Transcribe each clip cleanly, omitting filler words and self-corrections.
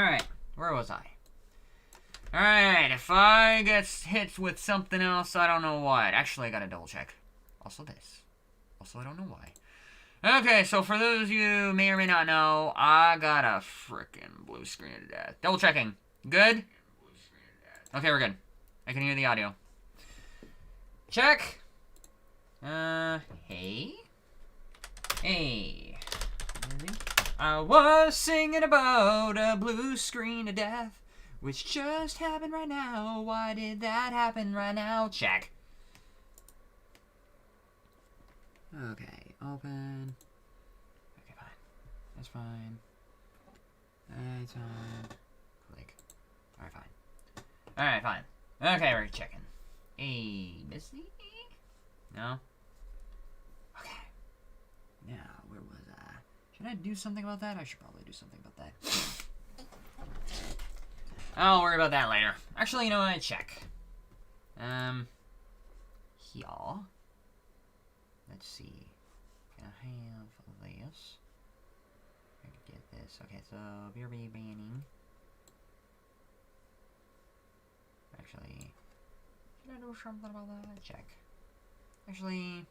Alright, where was I? Alright, if I get hit with something else, I don't know what. Actually, I gotta double check. Also this. Also, I don't know why. Okay, so for those of you who may or may not know, I got a frickin' blue screen to death. Double checking. Good? Okay, we're good. I can hear the audio. Check. Hey? Hey. I was singing about a blue screen of death, which just happened right now. Why did that happen right now? Check. Okay, open. Okay, fine. That's fine. That's fine. Click. Alright, fine. Alright, fine. Okay, we're checking. Hey, Missy? No? Okay. Now, where was I? Should I do something about that? I should probably do something about that. I'll worry about that later. Actually, you know what? Check. Here. Let's see. Can I have this? I can get this. Okay, so BRB banning. Actually, should I do something about that? Check. Actually,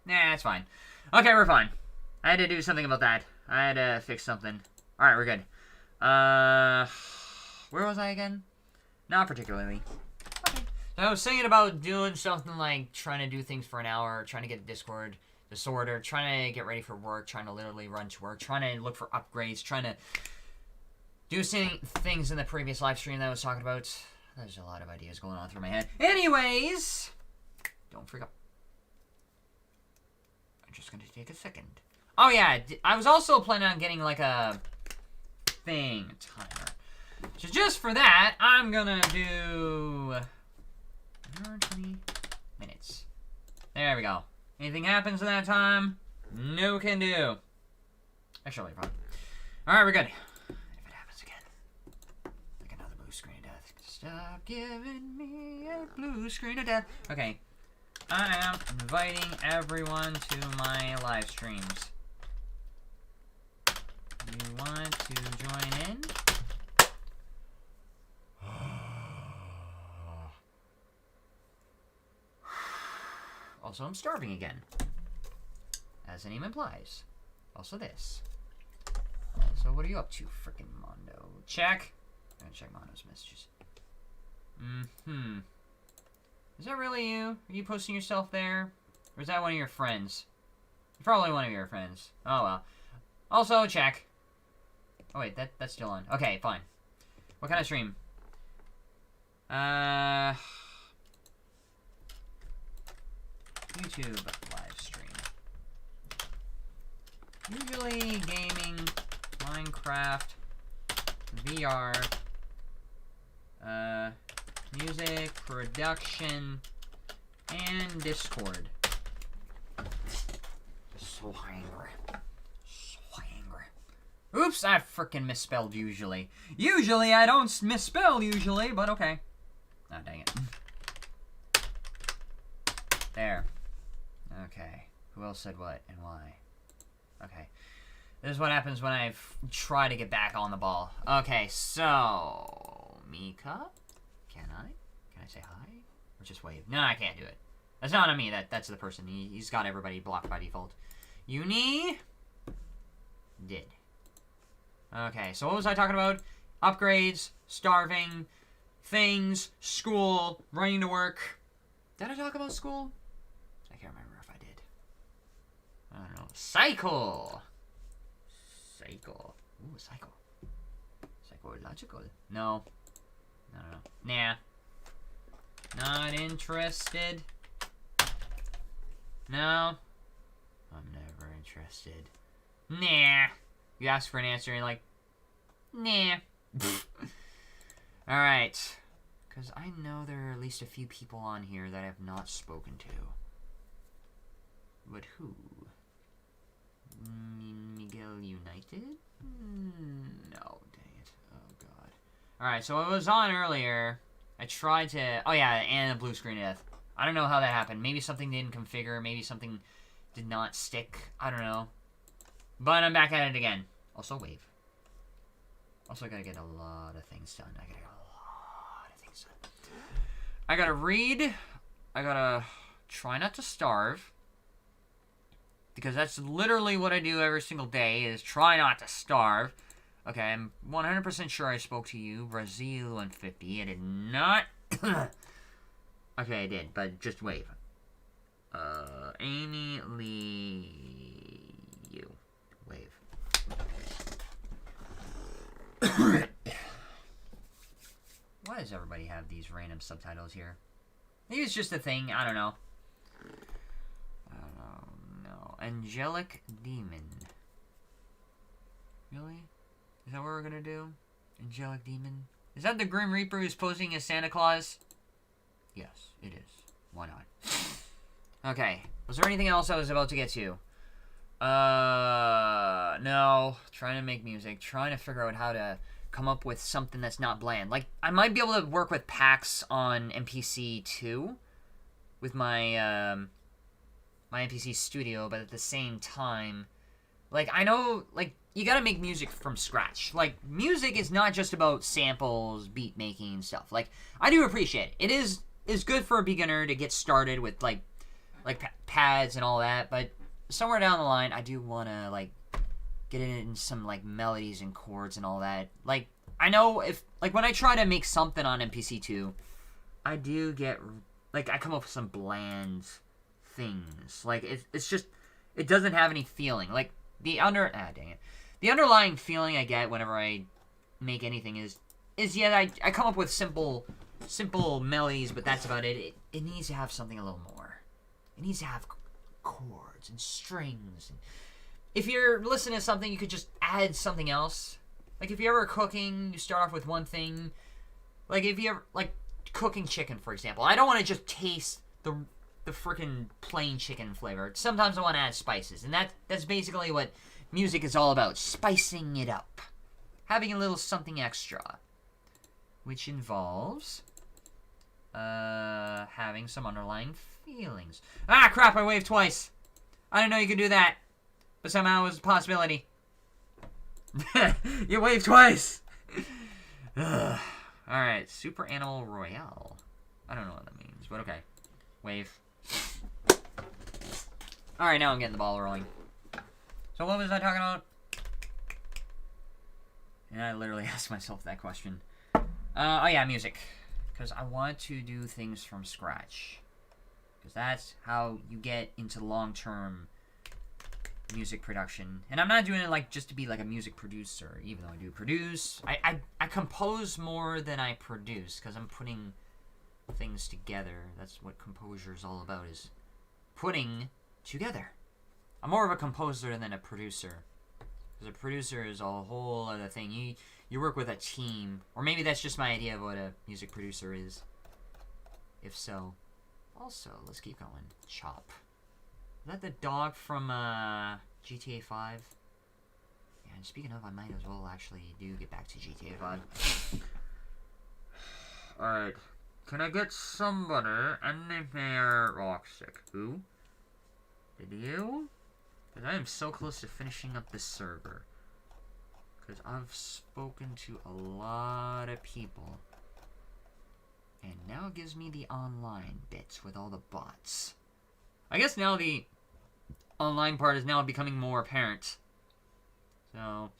nah, it's fine. Okay, we're fine. I had to do something about that. I had to fix something. Alright, we're good. Where was I again? Not particularly. Okay. So I was thinking about doing something like trying to do things for an hour, trying to get Discord disorder, trying to get ready for work, trying to literally run to work, trying to look for upgrades, trying to do things in the previous live stream that I was talking about. There's a lot of ideas going on through my head. Anyways, don't freak out. I'm just going to take a second. Oh yeah, I was also planning on getting like a timer. So just for that, I'm gonna do 120 minutes. There we go. Anything happens in that time, no can do. Actually, fine. Alright, we're good. If it happens again, like another blue screen of death. Stop giving me a blue screen of death. Okay. I am inviting everyone to my live streams. You want to join in? Also, I'm starving again. As the name implies. Also this. Also, what are you up to, frickin' Mondo? Check. I'm gonna check Mondo's messages. Is that really you? Are you posting yourself there? Or is that one of your friends? Probably one of your friends. Oh well. Also, check. Oh wait, that's still on. Okay, fine. What kind of stream? YouTube live stream. Usually gaming, Minecraft, VR, music, production, and Discord. So angry. So angry. Oops, I frickin' misspelled usually. Usually I don't misspell usually, but okay. Oh, dang it. There. Okay. Who else said what and why? Okay. This is what happens when I try to get back on the ball. Okay, so... Mika? Can I say hi? Or just wave? No, I can't do it. That's not on me. That's the person. He's got everybody blocked by default. Uni? Did. Okay, so what was I talking about? Upgrades, starving, things, school, running to work. Did I talk about school? I can't remember if I did. I don't know. Cycle! Cycle. Ooh, cycle. Psychological. No. No. Nah. Not interested. No. I'm never interested. Nah. You ask for an answer and you're like, nah. Alright. Because I know there are at least a few people on here that I have not spoken to. But who? Miguel United? No, dang it. Oh, God. Alright, so I was on earlier. I tried to... Oh, yeah, and a blue screen of death. I don't know how that happened. Maybe something didn't configure. Maybe something did not stick. I don't know. But I'm back at it again. Also, wave. Also, I gotta get a lot of things done. I gotta read. I gotta try not to starve. Because that's literally what I do every single day, is try not to starve. Okay, I'm 100% sure I spoke to you. Brazil 150. I did not. Okay, I did, but just wave. Amy Lee. You. Wave. Why does everybody have these random subtitles here? Maybe it's just a thing. I don't know. No. Angelic Demon. Really? Is that what we're gonna do? Angelic Demon? Is that the Grim Reaper who's posing as Santa Claus? Yes, it is. Why not? Okay. Was there anything else I was about to get to? No. Trying to make music. Trying to figure out how to come up with something that's not bland. Like, I might be able to work with packs on MPC 2 with my, my MPC Studio, but at the same time, like, I know, like, you gotta make music from scratch. Like, music is not just about samples, beat making, and stuff. Like, I do appreciate it. It is good for a beginner to get started with, like pads and all that, but somewhere down the line, I do want to, like, get in some, like, melodies and chords and all that. Like, I know if, like, when I try to make something on MPC2, I do get, like, I come up with some bland things. Like, it's just, it doesn't have any feeling. Like, the underlying feeling I get whenever I make anything is yeah, I come up with simple melodies, but that's about it. It needs to have something a little more. It needs to have chords and strings. If you're listening to something, you could just add something else. Like, if you're ever cooking, you start off with one thing. Like, if you're, like, cooking chicken, for example. I don't want to just taste the freaking plain chicken flavor. Sometimes I want to add spices. And that's basically what music is all about. Spicing it up. Having a little something extra. Which involves having some underlying feelings. Ah, crap, I waved twice. I didn't know you could do that. But somehow it was a possibility. You waved twice! Alright, Super Animal Royale. I don't know what that means, but okay. Wave. Alright, now I'm getting the ball rolling. So what was I talking about? And I literally asked myself that question. Oh yeah, music. Because I want to do things from scratch. Because that's how you get into long-term music production. And I'm not doing it, like, just to be, like, a music producer, even though I do produce. I compose more than I produce, because I'm putting things together. That's what composure is all about, is putting together. I'm more of a composer than a producer. Because a producer is a whole other thing. You work with a team. Or maybe that's just my idea of what a music producer is. If so. Also, let's keep going. Chop. Is that the dog from GTA 5? Yeah, and speaking of, I might as well actually get back to GTA 5. Alright. Can I get somebody and their Rockstick? Who? Did you? Because I am so close to finishing up this server. Because I've spoken to a lot of people. And now it gives me the online bits with all the bots. I guess now the online part is now becoming more apparent. So,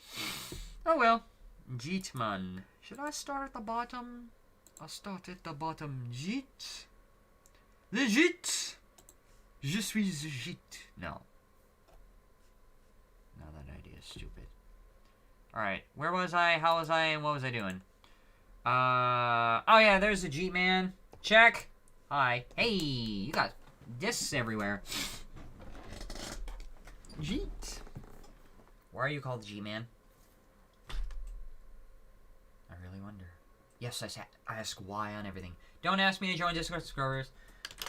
oh well. Jeetman. Should I start at the bottom? I'll start at the bottom. Jeet. The Jeet. Je suis the Jeet. No. No, that idea is stupid. Alright, where was I? How was I? And what was I doing? Oh yeah, there's the Jeet Man. Check. Hi. Hey, you got discs everywhere. Jeet. Why are you called Jeet Man? I really wonder. Yes, I ask why on everything. Don't ask me to join Discord servers.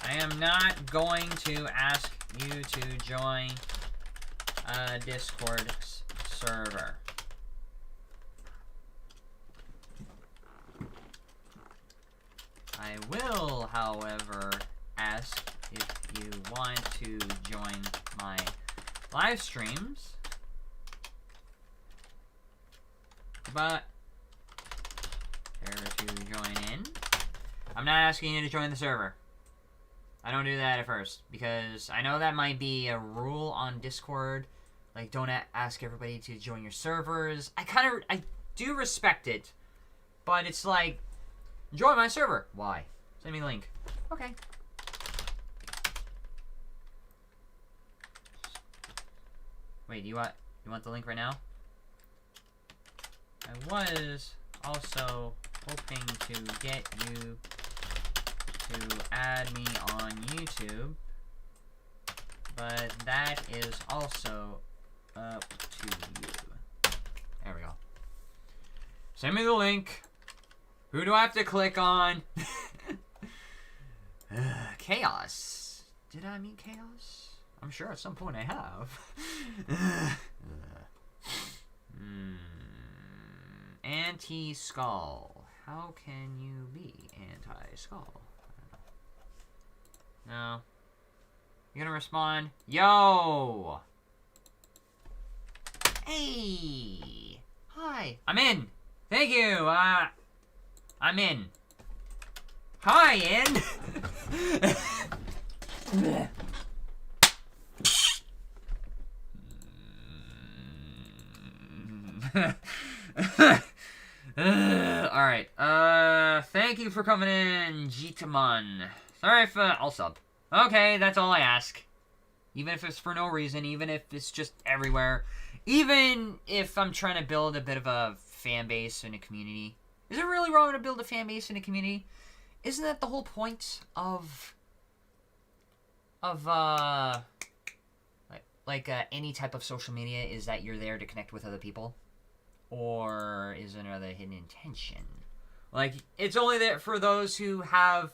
I am not going to ask you to join a Discord server. I will, however, ask if you want to join my live streams, but Share to join in. I'm not asking you to join the server. I don't do that at first, because I know that might be a rule on Discord. Like, don't ask everybody to join your servers. I do respect it, but it's like, join my server. Why? Send me a link. Okay. Wait, you want the link right now? I was also hoping to get you to add me on YouTube, but that is also up to you. There we go. Send me the link. Who do I have to click on? Chaos. Did I meet Chaos? I'm sure at some point I have. Anti-skull. How can you be anti-skull? No. You gonna respond? Yo! Hey! Hi! I'm in! Thank you! I'm in. Hi, in! Alright, thank you for coming in, Jitaman. Sorry if, I'll sub. Okay, that's all I ask. Even if it's for no reason, even if it's just everywhere. Even if I'm trying to build a bit of a fan base and a community. Is it really wrong to build a fan base and a community? Isn't that the whole point of any type of social media, is that you're there to connect with other people? Or is there another hidden intention? Like, it's only there for those who have,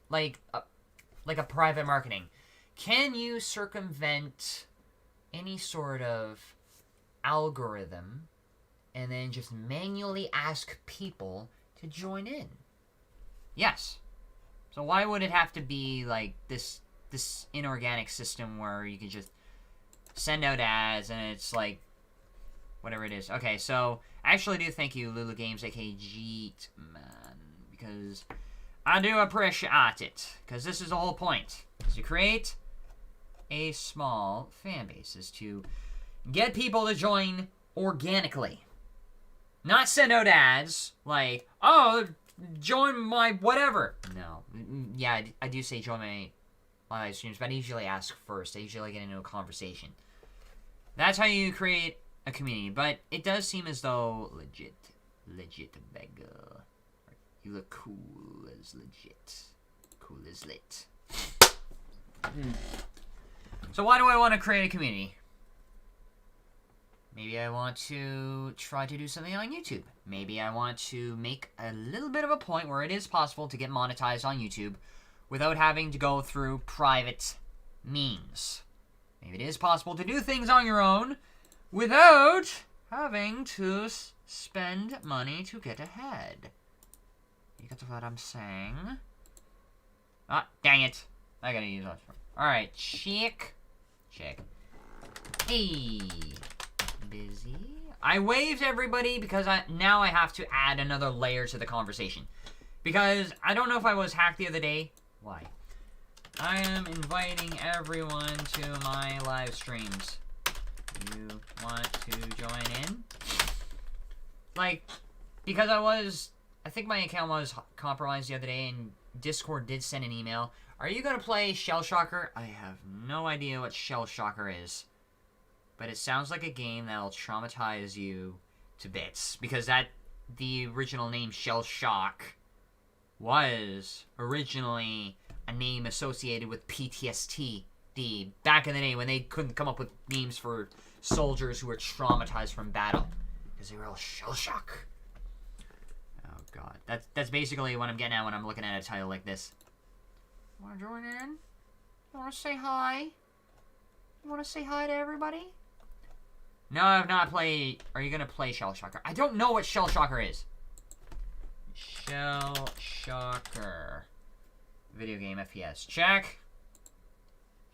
like a private marketing. Can you circumvent any sort of algorithm and then just manually ask people to join in? Yes. So why would it have to be like this inorganic system where you can just send out ads and it's like whatever it is? Okay, so I actually do thank you, Lulu Games, aka Jeet Man, because I do appreciate it. Because this is the whole point: is to create a small fan base, is to get people to join organically, not send out ads like, oh, join my whatever. No, yeah, I do say join my live streams, but I usually ask first. I usually get into a conversation. That's how you create a community, but it does seem as though legit beggar. You look cool as legit. Cool as lit. So why do I want to create a community? Maybe I want to try to do something on YouTube. Maybe I want to make a little bit of a point where it is possible to get monetized on YouTube without having to go through private means. Maybe it is possible to do things on your own without having to spend money to get ahead. You get what I'm saying? Ah, dang it. I gotta use that. Alright, check. Hey. Busy. I waved everybody because now I have to add another layer to the conversation. Because I don't know if I was hacked the other day. Why? I am inviting everyone to my live streams. You want to join in? Like, because I think my account was compromised the other day and Discord did send an email. Are you going to play Shell Shocker? I have no idea what Shell Shocker is. But it sounds like a game that'll traumatize you to bits. Because the original name Shell Shock was originally a name associated with PTSD. Back in the day when they couldn't come up with names for soldiers who were traumatized from battle. Because they were all shell shock. Oh god. That's basically what I'm getting at when I'm looking at a title like this. You wanna join in? You wanna say hi? You wanna say hi to everybody? No, I've not played. Are you gonna play Shell Shocker? I don't know what Shell Shocker is. Shell Shocker. Video game FPS. Check.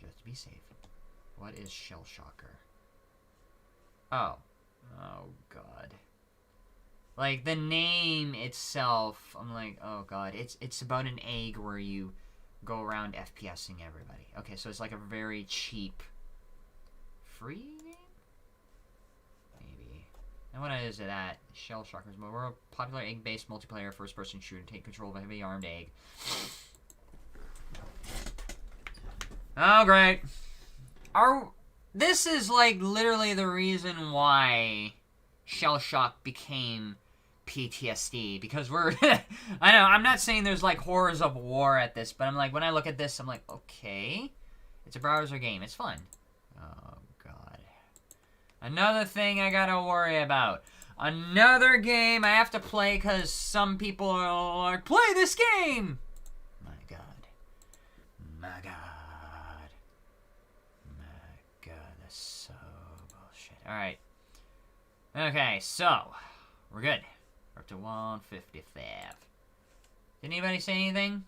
Just to be safe. What is Shell Shocker? Oh. Oh, God. Like, the name itself, I'm like, oh god. It's about an egg where you go around FPSing everybody. Okay, so it's like a very cheap free game? Maybe. And what is it at? Shell Shockers mode. We're a popular egg-based multiplayer first-person shooter. Take control of a heavy armed egg. Oh, great. This is, like, literally the reason why Shell Shock became PTSD. Because we're... I know, I'm not saying there's, like, horrors of war at this, but I'm like, when I look at this, I'm like, okay. It's a browser game. It's fun. Oh, God. Another thing I gotta worry about. Another game I have to play because some people are like, play this game! My God. My God. That's so bullshit. Alright. Okay, so. We're good. We're up to 155. Did anybody say anything?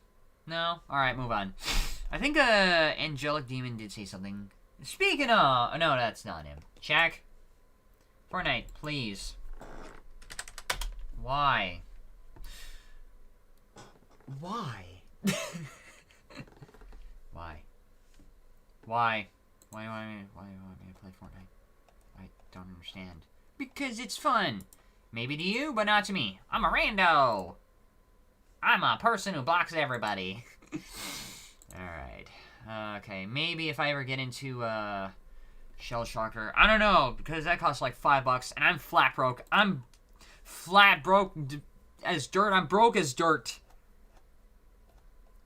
No? Alright, move on. I think Angelic Demon did say something. Speaking of... No, that's not him. Check. Fortnite, please. Why? Why? Why? Why? Why do you want me to play Fortnite? I don't understand. Because it's fun. Maybe to you, but not to me. I'm a rando. I'm a person who blocks everybody. Alright. Okay, maybe if I ever get into, Shell Shocker. I don't know, because that costs like $5, and I'm flat broke. I'm flat broke as dirt. I'm broke as dirt.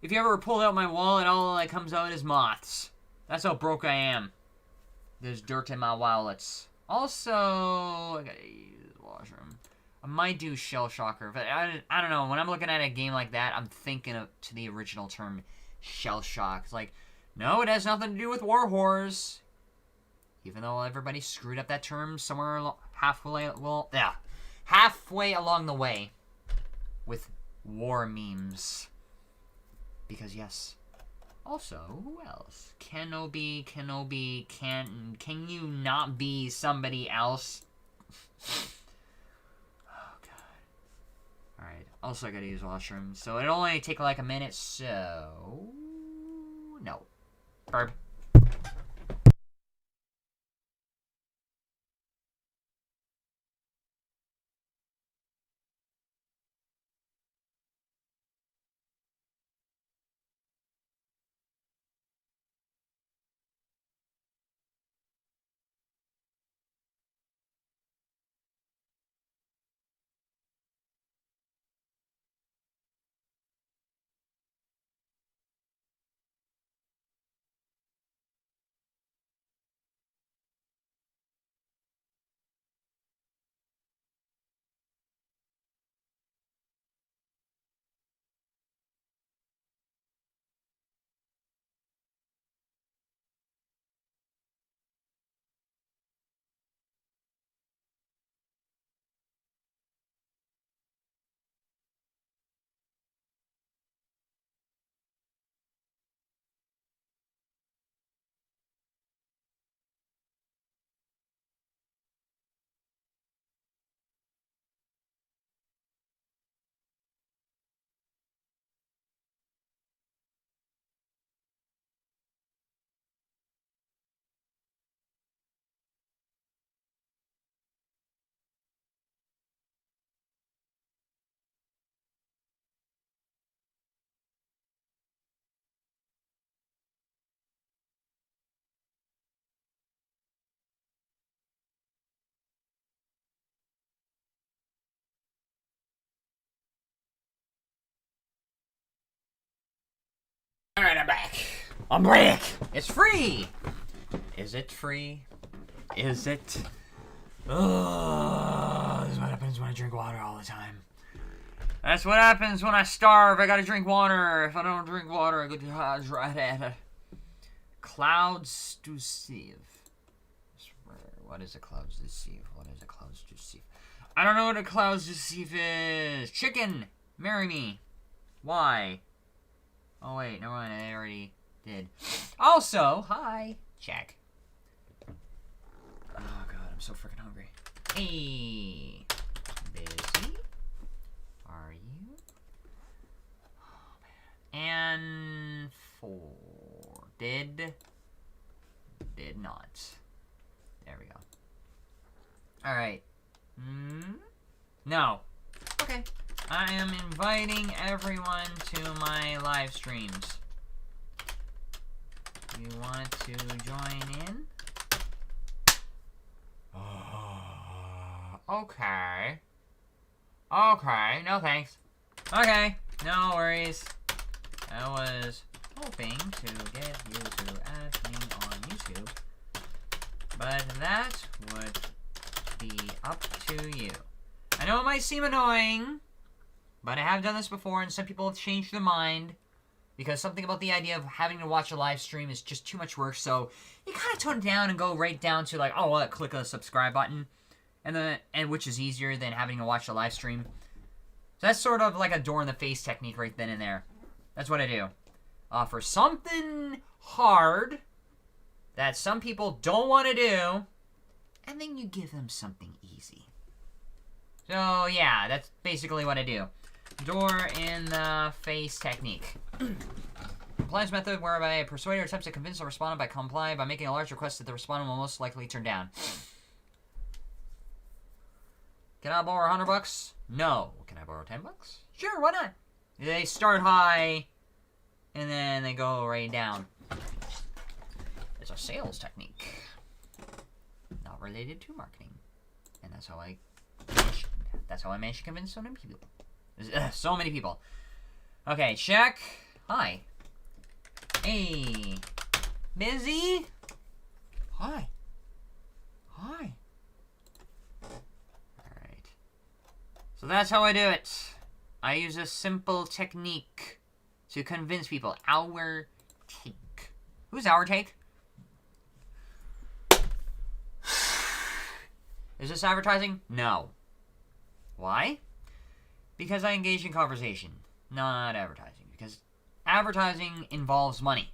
If you ever pull out my wallet, all that comes out is moths. That's how broke I am. There's dirt in my wallets. Also, I gotta use the washroom. I might do Shell Shocker, but I don't know. When I'm looking at a game like that, I'm thinking to the original term Shell Shock. It's like, no, it has nothing to do with war horrors. Even though everybody screwed up that term somewhere halfway, well, yeah, halfway along the way with war memes. Because yes. Also, who else? Kenobi, can you not be somebody else? Oh, God. Alright, also I gotta use washroom. So it'll only take like a minute, so... No. Burp. Alright, I'm back. I'm back. It's free. Is it free? Is it? Oh, this is what happens when I drink water all the time. That's what happens when I starve. I gotta drink water. If I don't drink water, I go dehydrated. Clouds deceive. What is a clouds deceive? What is a clouds deceive? I don't know what a clouds deceive is. Chicken, marry me. Why? Oh wait, never mind. I already did. Also, hi. Check. Oh god, I'm so freaking hungry. Hey, busy. And 4. Did not. There we go. Alright. No. Okay. I am inviting everyone to my live streams. You want to join in? Okay. Okay, no thanks. Okay, no worries. I was hoping to get you to add me on YouTube, but that would be up to you. I know it might seem annoying, but I have done this before, and some people have changed their mind because something about the idea of having to watch a live stream is just too much work, so you kind of tone it down and go right down to like, oh, well, click on the subscribe button, and which is easier than having to watch a live stream. So that's sort of like a door in the face technique right then and there. That's what I do. Offer something hard that some people don't want to do, and then you give them something easy. So yeah, that's basically what I do. Door in the face technique. Compliance method whereby a persuader attempts to convince the respondent by comply by making a large request that the respondent will most likely turn down. Can I borrow $100? No. Can I borrow $10? Sure, why not? They start high, and then they go right down. It's a sales technique, not related to marketing, and that's how I managed to convince so many people. So many people. Okay, check. Hi. Hey. Busy? Hi. Hi. Alright. So that's how I do it. I use a simple technique to convince people. Our take. Who's our take? Is this advertising? No. Why? Because I engage in conversation, not advertising. Because advertising involves money.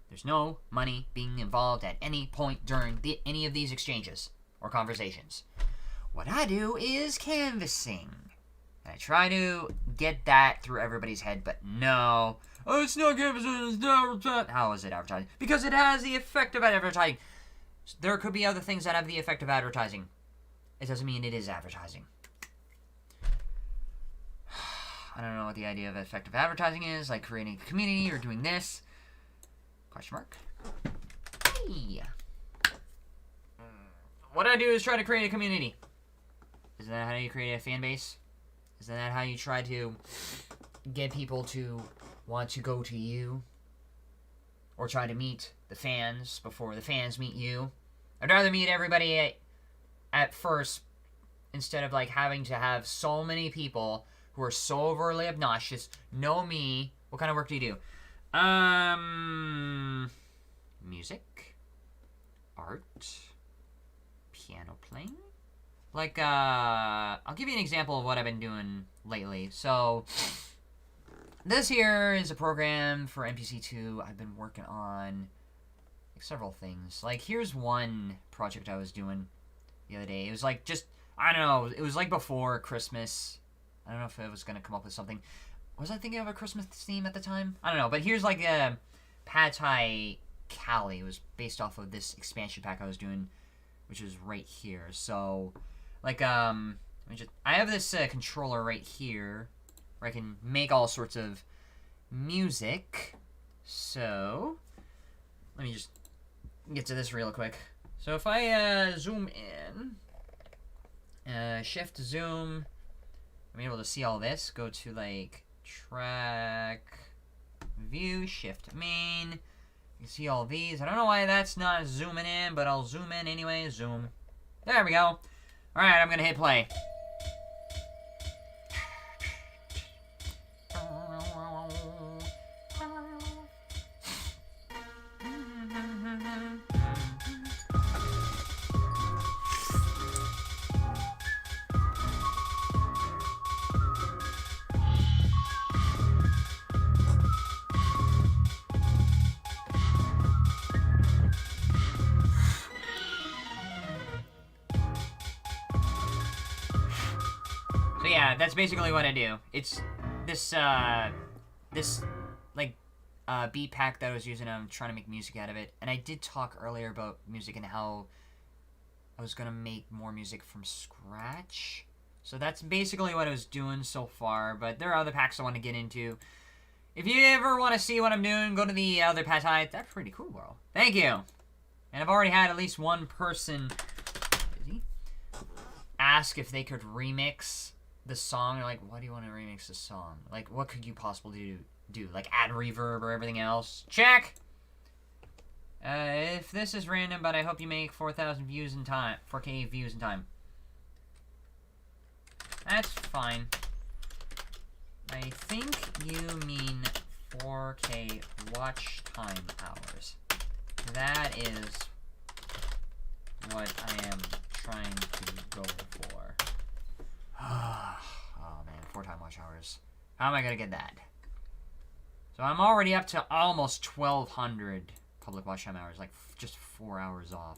There's no money being involved at any point during any of these exchanges or conversations. What I do is canvassing. And I try to get that through everybody's head, but no. Oh, it's not canvassing, it's not advertising. How is it advertising? Because it has the effect of advertising. There could be other things that have the effect of advertising. It doesn't mean it is advertising. I don't know what the idea of effective advertising is, like creating a community or doing this. Question mark. Hey. What I do is try to create a community. Isn't that how you create a fan base? Isn't that how you try to get people to want to go to you? Or try to meet the fans before the fans meet you? I'd rather meet everybody at first instead of like having to have so many people who are so overly obnoxious know me. What kind of work do you do? Music, art, piano playing. Like, I'll give you an example of what I've been doing lately. So, this here is a program for MPC2. I've been working on like, several things. Like, here's one project I was doing the other day. It was like just, I don't know, it was like before Christmas. I don't know if I was going to come up with something. Was I thinking of a Christmas theme at the time? I don't know, but here's like a Pad Thai Cali. It was based off of this expansion pack I was doing, which is right here. So, like, I have this controller right here where I can make all sorts of music. So, let me just get to this real quick. So if I zoom in, shift zoom, I'm able to see all this. Go to like track view, shift main. You can see all these. I don't know why that's not zooming in, but I'll zoom in anyway. Zoom. There we go. Alright, I'm gonna hit play. So yeah, that's basically what I do. It's this like beat pack that I was using. I'm trying to make music out of it, and I did talk earlier about music and how I was gonna make more music from scratch. So that's basically what I was doing so far, but there are other packs I want to get into. If you ever want to see what I'm doing, go to the other packs. That's pretty cool, bro. Thank you. And I've already had at least one person ask if they could remix the song. They're like, why do you want to remix the song? Like, what could you possibly do? Like, add reverb or everything else? Check! If this is random, but I hope you make 4,000 views in time. 4K views in time. That's fine. I think you mean 4K watch time hours. That is what I am trying to go for. Oh man, 4x watch hours. How am I gonna get that? So I'm already up to almost 1,200 public watch time hours, like just 4 hours off.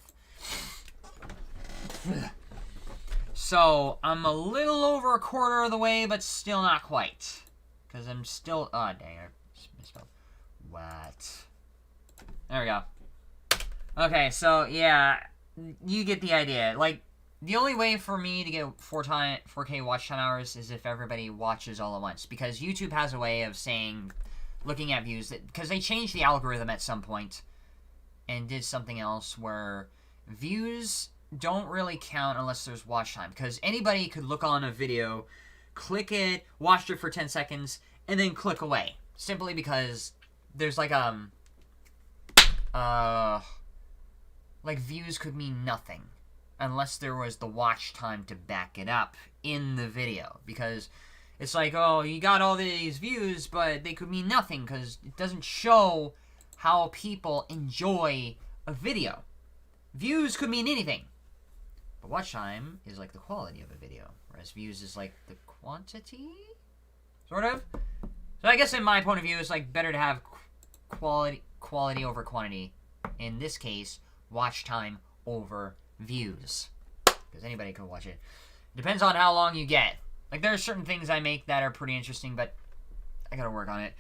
So I'm a little over a quarter of the way, but still not quite. Because I'm still... Oh, dang, I misspelled. What? There we go. Okay, so, yeah, you get the idea. Like, the only way for me to get 4K watch time hours is if everybody watches all at once. Because YouTube has a way of saying, looking at views, that because they changed the algorithm at some point and did something else where views don't really count unless there's watch time. Because anybody could look on a video, click it, watch it for 10 seconds, and then click away. Simply because there's like views could mean nothing unless there was the watch time to back it up in the video. Because it's like, oh, you got all these views, but they could mean nothing because it doesn't show how people enjoy a video. Views could mean anything. But watch time is like the quality of a video, whereas views is like the quantity, sort of. So I guess in my point of view, it's like better to have quality over quantity. In this case, watch time over views, because anybody could watch it. Depends on how long you get. Like there are certain things I make that are pretty interesting, but I gotta work on it.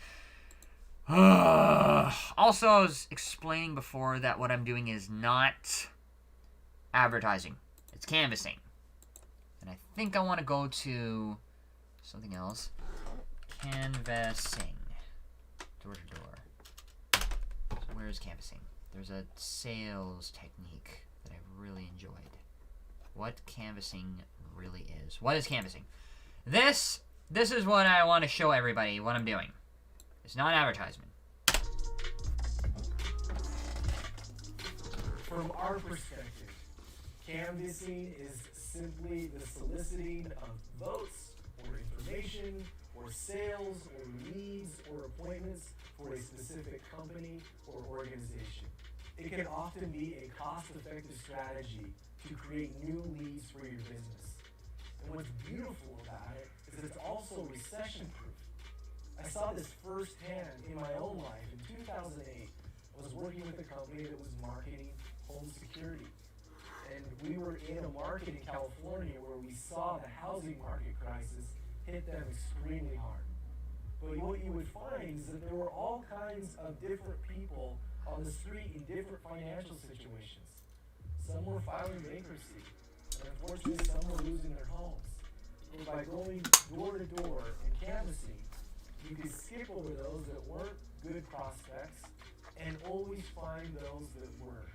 Also, I was explaining before that what I'm doing is not advertising. It's canvassing. And I think I want to go to something else. Canvassing. Door to door. So where is canvassing? There's a sales technique that I've really enjoyed. What canvassing really is. What is canvassing? This is what I want to show everybody what I'm doing. It's not advertisement. From our perspective, canvassing is simply the soliciting of votes or information or sales or leads or appointments for a specific company or organization. It can often be a cost-effective strategy to create new leads for your business. And what's beautiful about it is it's also recession-proof. I saw this firsthand in my own life. In 2008, I was working with a company that was marketing home security. And we were in a market in California where we saw the housing market crisis hit them extremely hard. But what you would find is that there were all kinds of different people on the street in different financial situations. Some were filing bankruptcy, and unfortunately some were losing their homes. But by going door to door and canvassing, you could skip over those that weren't good prospects and always find those that were.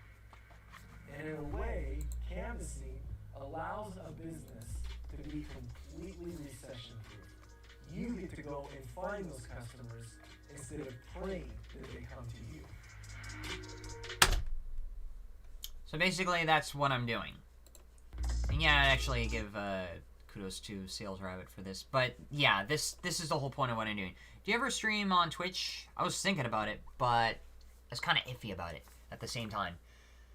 And in a way, canvassing allows a business to be completely recession-proof. You get to go and find those customers instead of praying that they come to you. So basically, that's what I'm doing. And yeah, I actually give kudos to Sales Rabbit for this. But yeah, this is the whole point of what I'm doing. Do you ever stream on Twitch? I was thinking about it, but I was kind of iffy about it at the same time.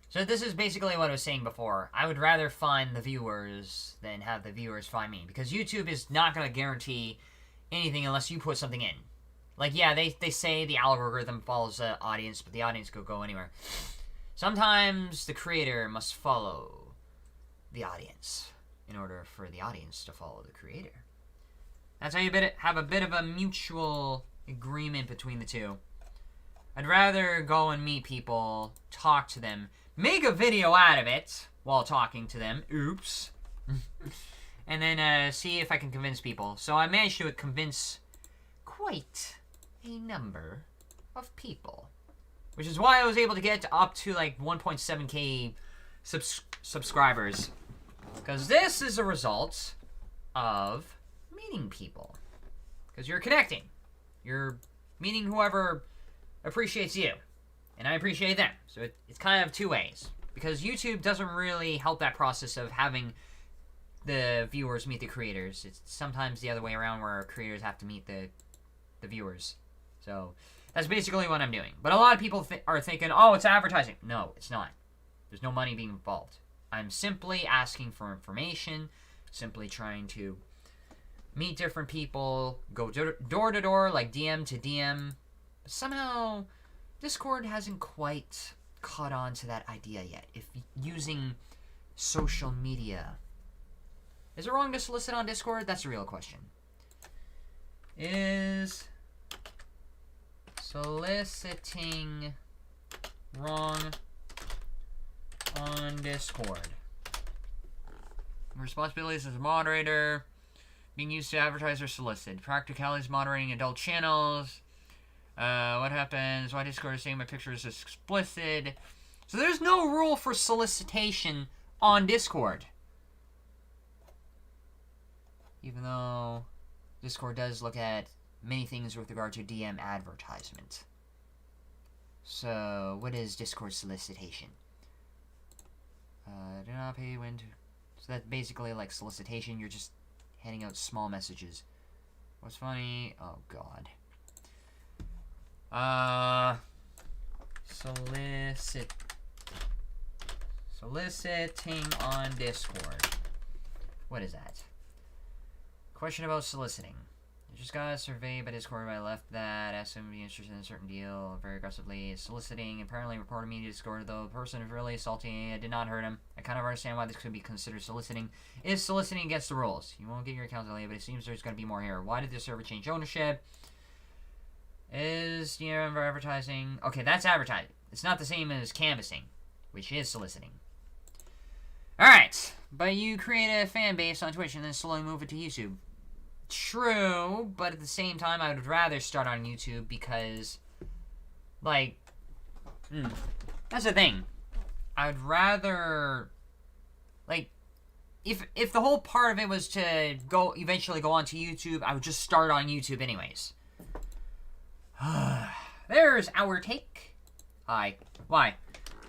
So this is basically what I was saying before. I would rather find the viewers than have the viewers find me. Because YouTube is not going to guarantee anything unless you put something in. Like, yeah, they say the algorithm follows the audience, but the audience could go anywhere. Sometimes the creator must follow the audience in order for the audience to follow the creator. That's how you have a bit of a mutual agreement between the two. I'd rather go and meet people, talk to them, make a video out of it while talking to them. Oops. And then see if I can convince people. So I managed to convince quite a number of people. Which is why I was able to get up to like 1.7k subscribers. Because this is a result of meeting people. Because you're connecting. You're meeting whoever appreciates you. And I appreciate them. So it's kind of two ways. Because YouTube doesn't really help that process of having the viewers meet the creators. It's sometimes the other way around where creators have to meet the viewers. So that's basically what I'm doing. But a lot of people are thinking, oh, it's advertising. No, it's not. There's no money being involved. I'm simply asking for information, simply trying to meet different people, go door to door, like DM to DM. But somehow, Discord hasn't quite caught on to that idea yet. If using social media. Is it wrong to solicit on Discord? That's a real question. Is soliciting wrong on Discord? Responsibilities as a moderator. Being used to advertise or solicit. Practicalities moderating adult channels. What happens? Why Discord is saying my picture is explicit. So there's no rule for solicitation on Discord. Even though Discord does look at many things with regard to DM advertisement. So, what is Discord solicitation? Do not pay when to... So that's basically like solicitation. You're just handing out small messages. What's funny? Oh, God. Soliciting on Discord. What is that? Question about soliciting. I just got a survey by Discord, but I left that. Asked him to be interested in a certain deal very aggressively. Soliciting. Apparently reported me to Discord, though the person is really salty. I did not hurt him. I kind of understand why this could be considered soliciting. Is soliciting against the rules? You won't get your account deleted, but it seems there's going to be more here. Why did the server change ownership? Is DRM for advertising? Okay, that's advertising. It's not the same as canvassing, which is soliciting. Alright, but you create a fan base on Twitch and then slowly move it to YouTube. True, but at the same time, I would rather start on YouTube because, like, that's the thing. I would rather, like, if the whole part of it was to eventually go onto YouTube, I would just start on YouTube anyways. There's our take. Hi. Why?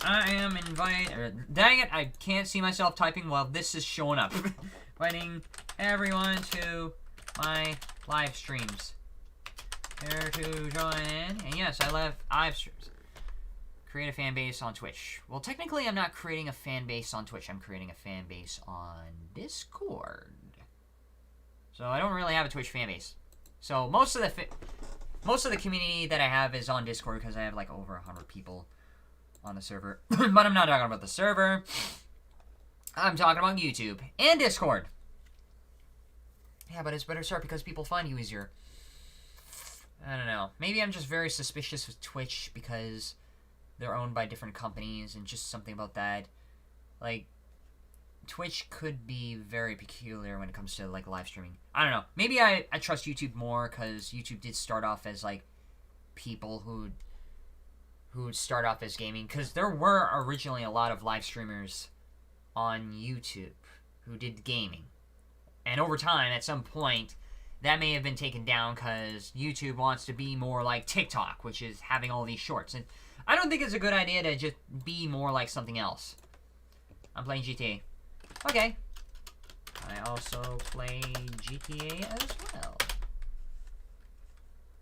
I am inviting... dang it, I can't see myself typing while this is showing up. Inviting everyone to my live streams. Here to join in. And yes, I love live streams. Create a fan base on Twitch. Well, technically, I'm not creating a fan base on Twitch. I'm creating a fan base on Discord. So I don't really have a Twitch fan base. So most of the community that I have is on Discord because I have like over 100 people on the server. But I'm not talking about the server. I'm talking about YouTube and Discord. Yeah, but it's better start because people find you easier. I don't know. Maybe I'm just very suspicious with Twitch because they're owned by different companies and just something about that. Like, Twitch could be very peculiar when it comes to, like, live streaming. I don't know. Maybe I trust YouTube more because YouTube did start off as, like, people who'd start off as gaming. Because there were originally a lot of live streamers on YouTube who did gaming. And over time, at some point, that may have been taken down because YouTube wants to be more like TikTok, which is having all these shorts. And I don't think it's a good idea to just be more like something else. I'm playing GTA. Okay. I also play GTA as well.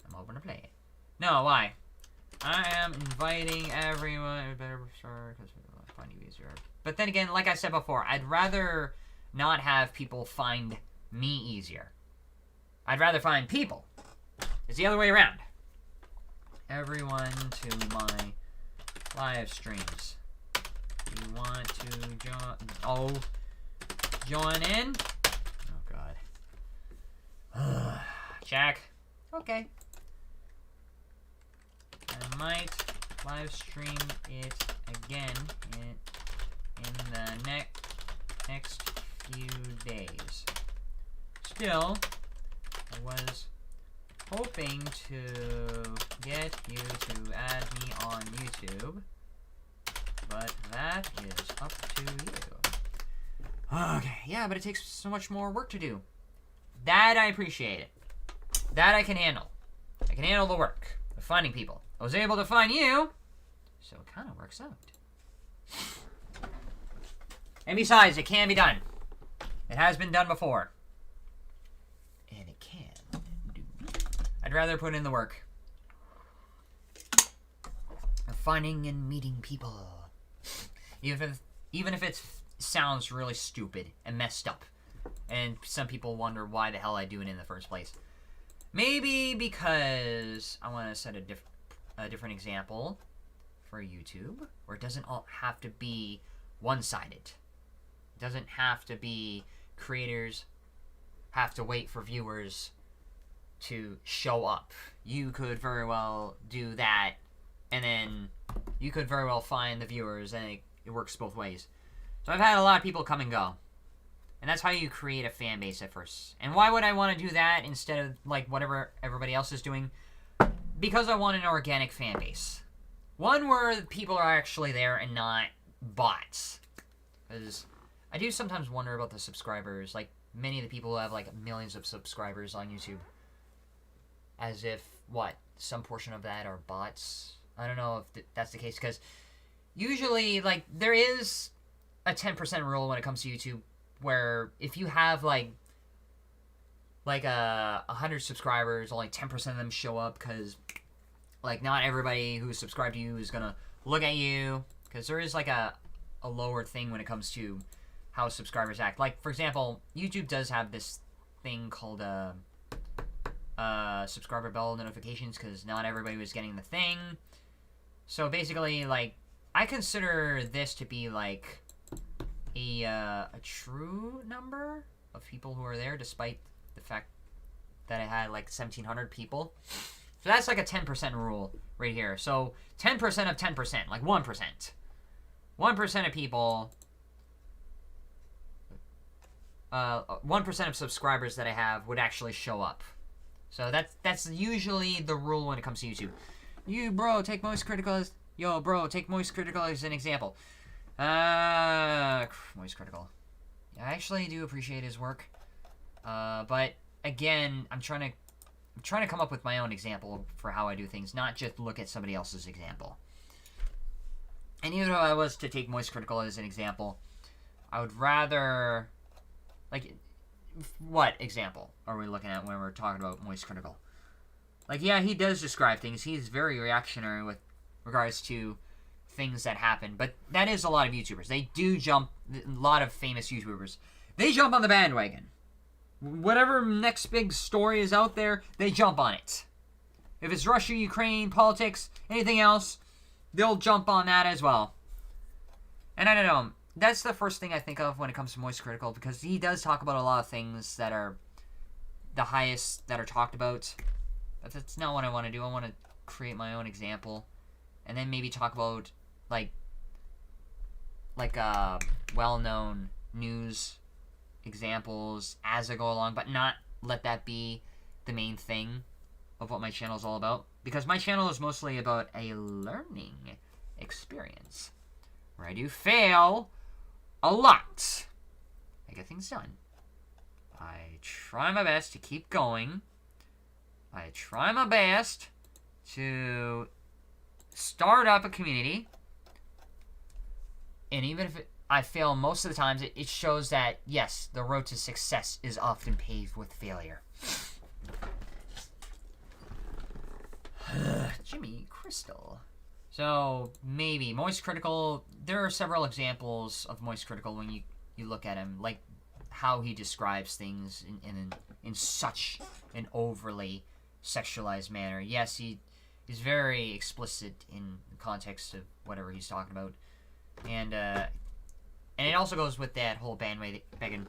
I'm hoping to play it. No, why? I am inviting everyone. Better start because I find you easier. But then again, like I said before, I'd rather not have people find me easier. I'd rather find people. It's the other way around. Everyone to my live streams. You want to join in? Oh, God. Jack. Okay. might live stream it again in the next few days. Still, I was hoping to get you to add me on YouTube, but that is up to you. Okay, yeah, but it takes so much more work to do. That I appreciate it. That I can handle. I can handle the work of finding people. I was able to find you, so it kind of works out. And besides, it can be done. It has been done before. And it can do. I'd rather put in the work of finding and meeting people. Even if it sounds really stupid and messed up. And some people wonder why the hell I do it in the first place. Maybe because I want to set a different example for YouTube, where it doesn't all have to be one-sided. It doesn't have to be creators have to wait for viewers to show up. You could very well do that, and then you could very well find the viewers, and it works both ways. So I've had a lot of people come and go. And that's how you create a fan base at first. And why would I want to do that instead of like whatever everybody else is doing? Because I want an organic fan base. One where people are actually there and not bots. Because I do sometimes wonder about the subscribers. Like many of the people who have like millions of subscribers on YouTube. As if, what, some portion of that are bots? I don't know if that's the case. Because usually, like, there is a 10% rule when it comes to YouTube. Where if you have like 100 subscribers, only 10% of them show up because like not everybody who's subscribed to you is gonna look at you, because there is like a lower thing when it comes to how subscribers act. Like for example, YouTube does have this thing called subscriber bell notifications, because not everybody was getting the thing. So basically, like, I consider this to be like a true number of people who are there, despite the fact that it had like 1,700 people. So that's like a 10% rule right here. So 10% of 10%, like 1%. 1% of people, 1% of subscribers that I have would actually show up. So that's usually the rule when it comes to YouTube. You, bro, take Moist Critical as... Yo, bro, take Moist Critical as an example. Moist Critical. Yeah, I actually do appreciate his work. But again, I'm trying to come up with my own example for how I do things, not just look at somebody else's example. And even if I was to take Moist Critical as an example, I would rather, like, what example are we looking at when we're talking about Moist Critical? Like, yeah, he does describe things. He's very reactionary with regards to things that happen, but that is a lot of YouTubers. They do jump, a lot of famous YouTubers, they jump on the bandwagon. Whatever next big story is out there, they jump on it. If it's Russia, Ukraine, politics, anything else, they'll jump on that as well. And I don't know, that's the first thing I think of when it comes to Moist Critical, because he does talk about a lot of things that are the highest that are talked about. But that's not what I want to do. I want to create my own example, and then maybe talk about like well-known news examples as I go along, but not let that be the main thing of what my channel is all about, because my channel is mostly about a learning experience where I do fail a lot. I get things done. I try my best to keep going. I try my best to start up a community. And even if I fail most of the times, it shows that, yes, the road to success is often paved with failure. Jimmy Crystal. So, maybe. Moist Critical, there are several examples of Moist Critical when you look at him. Like, how he describes things in such an overly sexualized manner. Yes, he's very explicit in the context of whatever he's talking about. And it also goes with that whole bandwagon.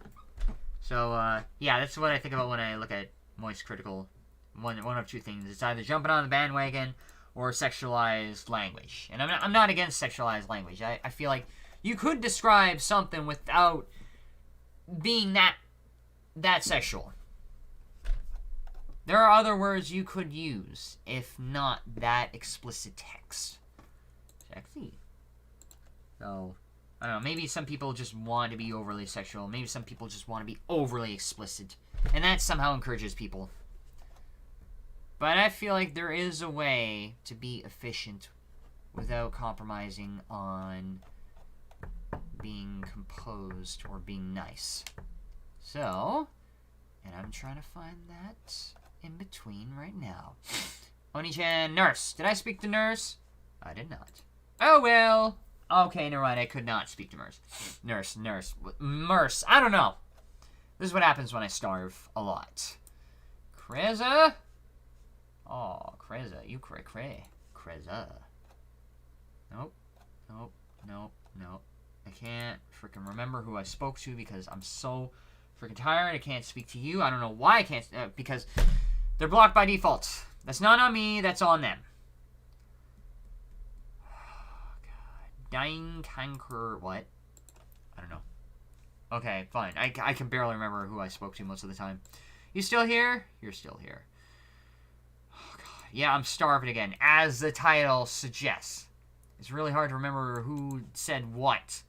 So, yeah, that's what I think about when I look at Moist Critical. One of two things. It's either jumping on the bandwagon or sexualized language. And I'm not against sexualized language. I feel like you could describe something without being that sexual. There are other words you could use, if not that explicit text. Sexy. So, I don't know, maybe some people just want to be overly sexual. Maybe some people just want to be overly explicit. And that somehow encourages people. But I feel like there is a way to be efficient without compromising on being composed or being nice. So, and I'm trying to find that in between right now. Oni-chan, nurse. Did I speak to nurse? I did not. Oh well. Okay, never mind. I could not speak to nurse. Nurse. I don't know. This is what happens when I starve a lot. Kreza? Oh, Kreza. You cray. Kreza. Nope. I can't freaking remember who I spoke to because I'm so freaking tired. I can't speak to you. I don't know why I can't. Because they're blocked by default. That's not on me. That's on them. Oh, God. Dying canker. What? I don't know. Okay, fine. I can barely remember who I spoke to most of the time. You still here? You're still here. Oh, God. Yeah, I'm starving again. As the title suggests. It's really hard to remember who said what.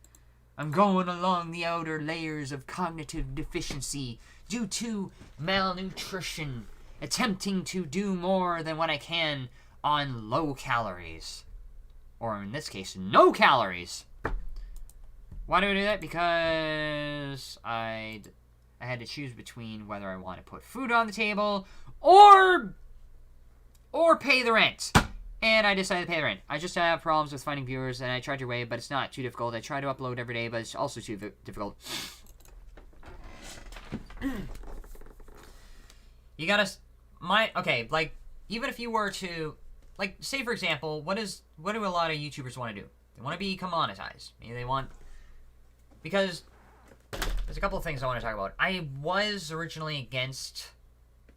I'm going along the outer layers of cognitive deficiency due to malnutrition, attempting to do more than what I can on low calories. Or in this case, no calories. Why do I do that? Because I had to choose between whether I want to put food on the table or pay the rent. And I decided to pay the rent. I just have problems with finding viewers, and I tried your way, but it's not too difficult. I try to upload every day, but it's also too difficult. You gotta... Okay, like, even if you were to... Like, say, for example, what do a lot of YouTubers want to do? They want to become monetized. Maybe they want... Because there's a couple of things I want to talk about. I was originally against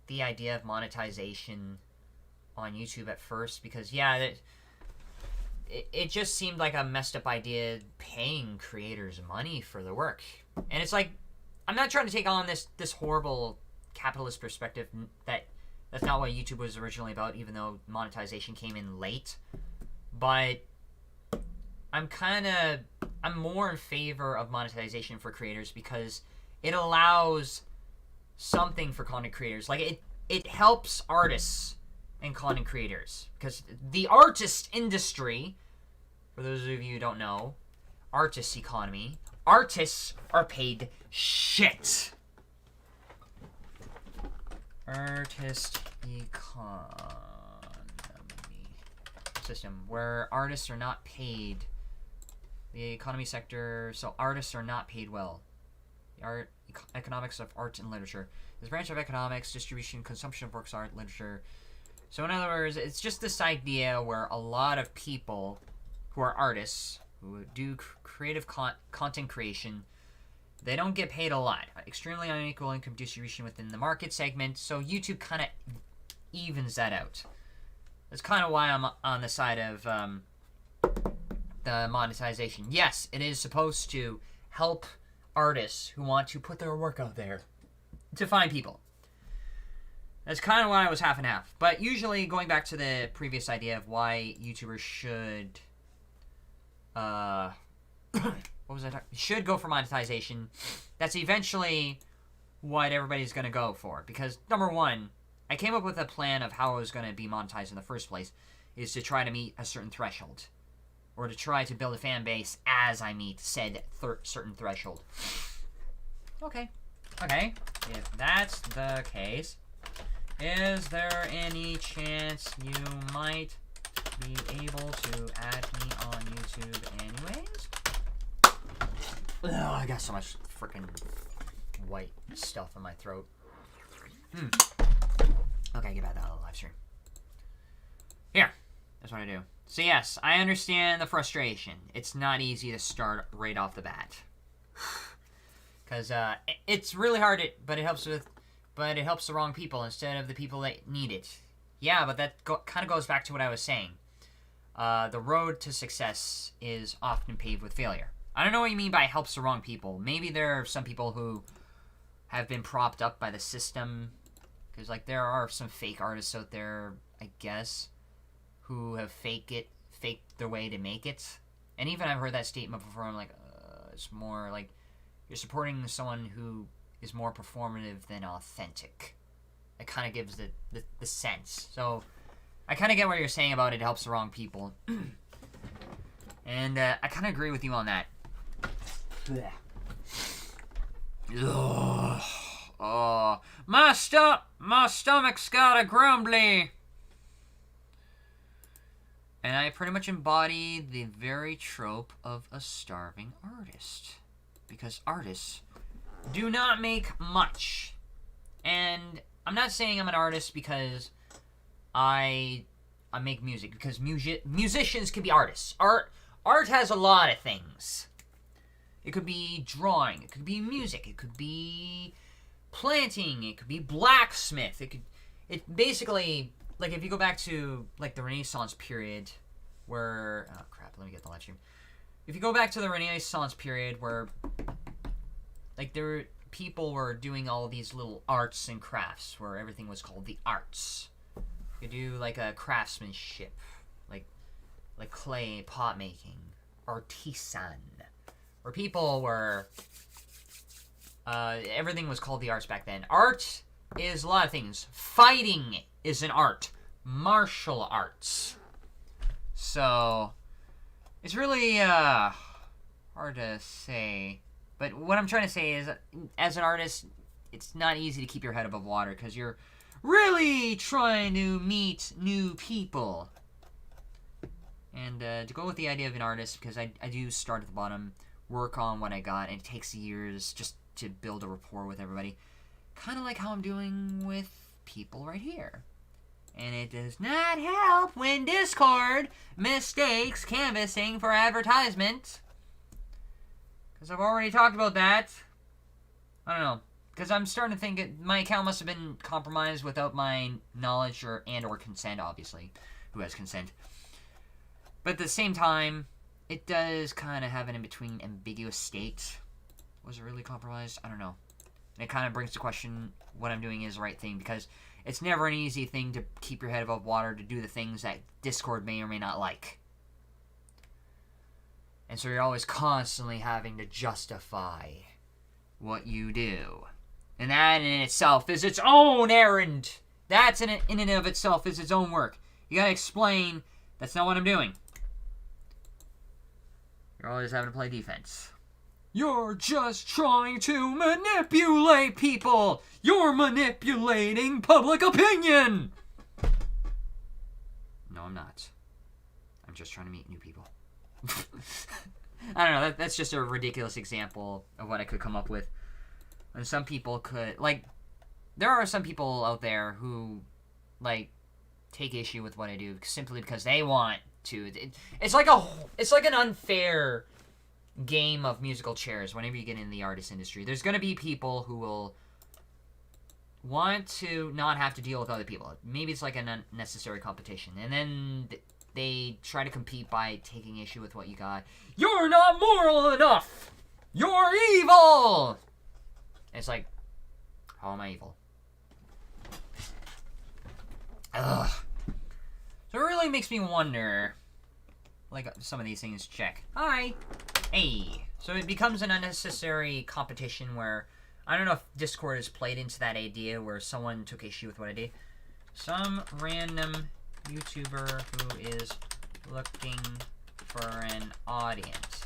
the idea of monetization on YouTube at first because, yeah, it just seemed like a messed up idea paying creators money for their work. And it's like, I'm not trying to take on this horrible capitalist perspective that's not what YouTube was originally about, even though monetization came in late. But I'm more in favor of monetization for creators because it allows something for content creators. Like, it helps artists and content creators. Because the artist industry, for those of you who don't know, artist economy, artists are paid shit. Artist economy system, where artists are not paid. The economy sector, so artists are not paid well. The economics of art and literature. This branch of economics, distribution, consumption of works, art, literature. So in other words, it's just this idea where a lot of people who are artists, who do creative content creation, they don't get paid a lot. Extremely unequal income distribution within the market segment, so YouTube kind of evens that out. That's kind of why I'm on the side of the monetization. Yes, it is supposed to help artists who want to put their work out there to find people. That's kind of why I was half and half. But usually, going back to the previous idea of why YouTubers should... should go for monetization, that's eventually what everybody's going to go for. Because, number one, I came up with a plan of how I was going to be monetized in the first place, is to try to meet a certain threshold. Or to try to build a fan base as I meet said certain threshold. Okay. If that's the case, is there any chance you might be able to add me on YouTube anyways? Ugh, I got so much freaking white stuff in my throat. Okay, get back out of the live stream. Here. That's what I do. So yes, I understand the frustration. It's not easy to start right off the bat. Because it's really hard, but it helps the wrong people instead of the people that need it. Yeah, but that kind of goes back to what I was saying. The road to success is often paved with failure. I don't know what you mean by helps the wrong people. Maybe there are some people who have been propped up by the system. Because, like, there are some fake artists out there, I guess, who have faked their way to make it. And even I've heard that statement before. I'm like, it's more like you're supporting someone who is more performative than authentic. It kind of gives the sense. So I kind of get what you're saying about it helps the wrong people. And I kind of agree with you on that. Ugh. Oh, my stomach's got a grumbly. And I pretty much embody the very trope of a starving artist. Because artists do not make much. And I'm not saying I'm an artist because I make music. Because musicians can be artists. Art has a lot of things. It could be drawing. It could be music. It could be planting. It could be blacksmith. It basically, like, if you go back to, like, the Renaissance period where, oh crap, let me get the live stream. If you go back to the Renaissance period where, like, people were doing all these little arts and crafts where everything was called the arts. You do, like, a craftsmanship, like clay pot making, artisan, where people were, everything was called the arts back then. Art is a lot of things. Fighting is an art. Martial arts. So, it's really, hard to say. But what I'm trying to say is, as an artist, it's not easy to keep your head above water, because you're really trying to meet new people. And, to go with the idea of an artist, because I do start at the bottom, work on what I got, and it takes years just to build a rapport with everybody. Kind of like how I'm doing with people right here. And it does not help when Discord mistakes canvassing for advertisement. Because I've already talked about that. I don't know. Because I'm starting to think my account must have been compromised without my knowledge or consent, obviously. Who has consent? But at the same time, it does kind of have an in-between ambiguous state. Was it really compromised? I don't know. And it kind of brings to question what I'm doing is the right thing, because it's never an easy thing to keep your head above water to do the things that Discord may or may not like. And so you're always constantly having to justify what you do. And that in itself is its own errand. That's in and of itself is its own work. You gotta explain, that's not what I'm doing. You're always having to play defense. You're just trying to manipulate people! You're manipulating public opinion! No, I'm not. I'm just trying to meet new people. I don't know, that's just a ridiculous example of what I could come up with. And some people could, like, there are some people out there who, like, take issue with what I do simply because they want to. It's like an unfair game of musical chairs whenever you get in the artist industry. There's going to be people who will want to not have to deal with other people. Maybe it's like an unnecessary competition. And then they try to compete by taking issue with what you got. You're not moral enough! You're evil! And it's like, how am I evil? Ugh. So it really makes me wonder, like, some of these things. Check. Hi! Hey! So it becomes an unnecessary competition where, I don't know if Discord has played into that idea where someone took issue with what I did. Some random YouTuber who is looking for an audience.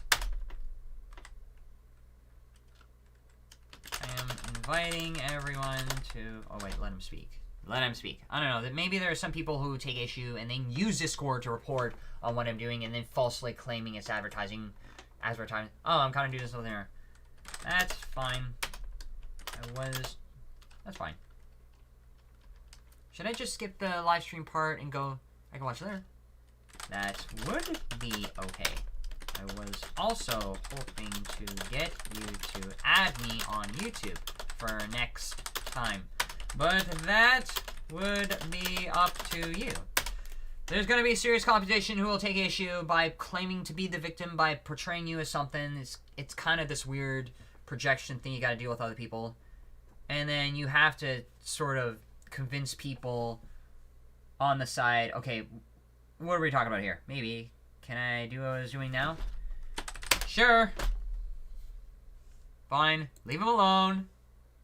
I am inviting everyone to... Oh, wait, let him speak. Let him speak. I don't know. That maybe there are some people who take issue and then use Discord to report on what I'm doing and then falsely claiming it's advertising. Oh, I'm kind of doing this over there. That's fine. That's fine. Should I just skip the live stream part and go... I can watch later? That would be okay. I was also hoping to get you to add me on YouTube for next time. But that would be up to you. There's going to be serious competition who will take issue by claiming to be the victim by portraying you as something. It's kind of this weird projection thing you got to deal with other people. And then you have to sort of convince people on the side, okay, what are we talking about here? Maybe. Can I do what I was doing now? Sure. Fine. Leave him alone.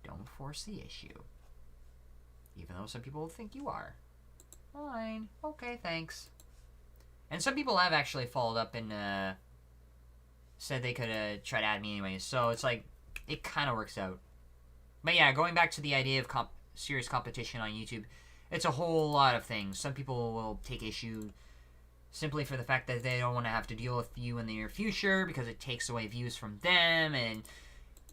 Don't force the issue. Even though some people will think you are. Fine. Okay, thanks. And some people have actually followed up and said they could try to add me anyways. So it's like, it kind of works out. But yeah, going back to the idea of serious competition on YouTube, it's a whole lot of things. Some people will take issue simply for the fact that they don't want to have to deal with you in the near future because it takes away views from them, and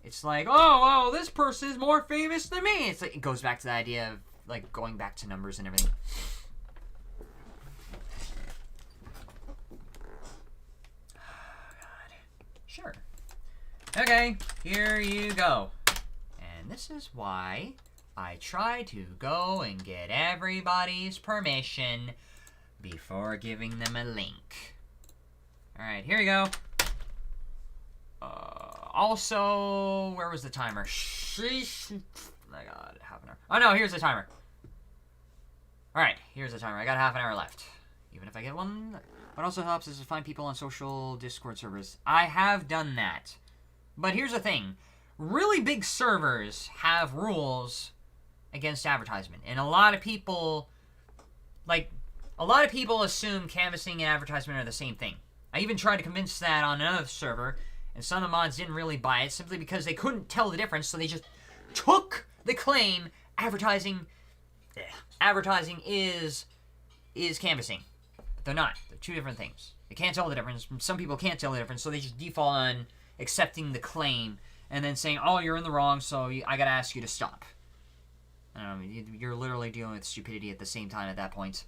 it's like, oh, this person is more famous than me. It's like, it goes back to the idea of like going back to numbers and everything. Sure. Okay, here you go. And this is why I try to go and get everybody's permission before giving them a link. Alright, here you go. Also, where was the timer? Sheesh. My god, half an hour. Oh no, here's the timer. Alright, here's the timer. I got half an hour left. Even if I get one. What also helps is to find people on social Discord servers. I have done that. But here's the thing. Really big servers have rules against advertisement. And a lot of people, assume canvassing and advertisement are the same thing. I even tried to convince that on another server, and some of the mods didn't really buy it simply because they couldn't tell the difference, so they just took the claim advertising is canvassing. But they're not. They're two different things. They can't tell the difference. Some people can't tell the difference, so they just default on accepting the claim and then saying, oh, you're in the wrong, so I gotta ask you to stop. I don't know, you're literally dealing with stupidity at the same time at that point.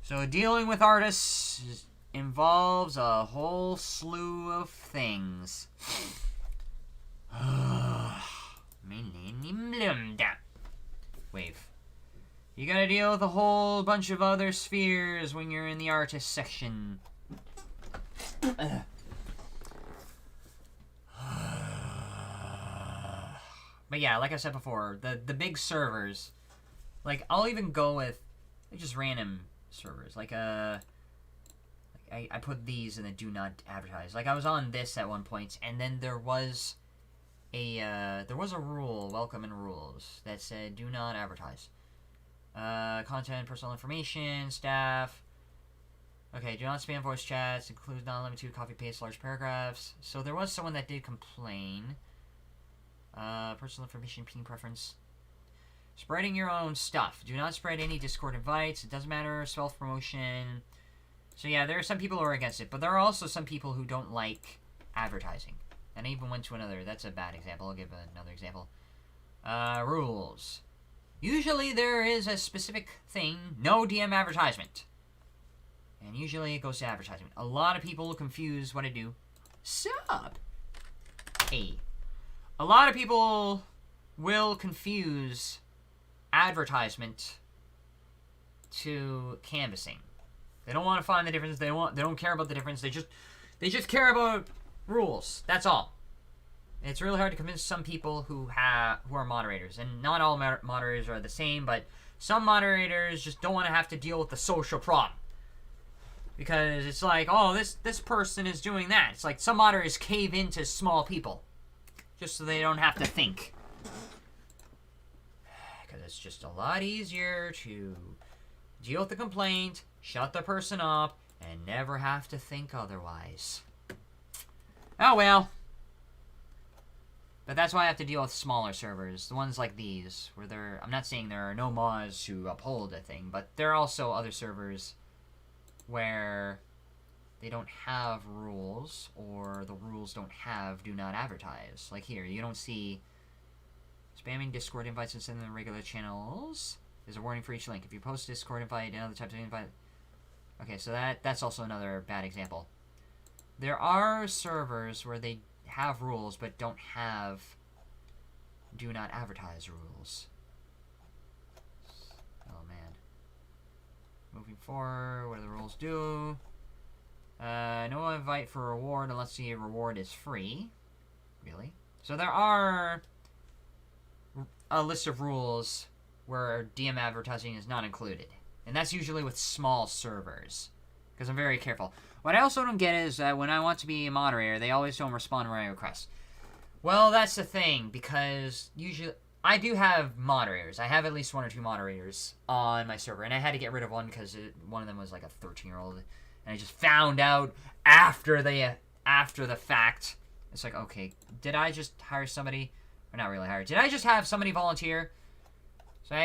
So dealing with artists involves a whole slew of things. Wave. You gotta deal with a whole bunch of other spheres when you're in the artist section. But yeah, like I said before, the big servers, like, I'll even go with just random servers. Like, I put these in the do not advertise. Like, I was on this at one point, and then there was a rule, welcome and rules, that said do not advertise. Content, personal information, staff. Okay, do not spam voice chats, include non-limited copy-paste large paragraphs. So there was someone that did complain. Personal information, ping preference. Spreading your own stuff. Do not spread any Discord invites. It doesn't matter. Self-promotion. So yeah, there are some people who are against it, but there are also some people who don't like advertising. And I even went to another. That's a bad example. I'll give another example. Rules. Usually there is a specific thing. No DM advertisement. And usually it goes to advertisement. A lot of people confuse what I do. Sup? Hey. A lot of people will confuse advertisement to canvassing. They don't want to find the difference. They don't care about the difference. They just care about rules. That's all. And it's really hard to convince some people who are moderators, and not all moderators are the same, but some moderators just don't want to have to deal with the social problem. Because it's like, oh, this person is doing that. It's like some moderators cave into small people just so they don't have to think. Because it's just a lot easier to deal with the complaint, shut the person up, and never have to think otherwise. Oh well. But that's why I have to deal with smaller servers, the ones like these, where I'm not saying there are no mods who uphold a thing, but there are also other servers where they don't have rules, or the rules don't have do not advertise. Like here, you don't see spamming Discord invites and sending them regular channels. There's a warning for each link. If you post a Discord invite and other types of invite... Okay, so that's also another bad example. There are servers where they have rules but don't have do not advertise rules. Oh, man. Moving forward, what do the rules do? No invite for reward unless the reward is free. Really? So there are a list of rules where DM advertising is not included. And that's usually with small servers. Because I'm very careful. What I also don't get is that when I want to be a moderator, they always don't respond to my requests. Well, that's the thing, because usually I do have moderators. I have at least 1 or 2 moderators on my server, and I had to get rid of one because one of them was like a 13-year-old, and I just found out after the fact. It's like, okay, did I just hire somebody? Or not really hire. Did I just have somebody volunteer? So I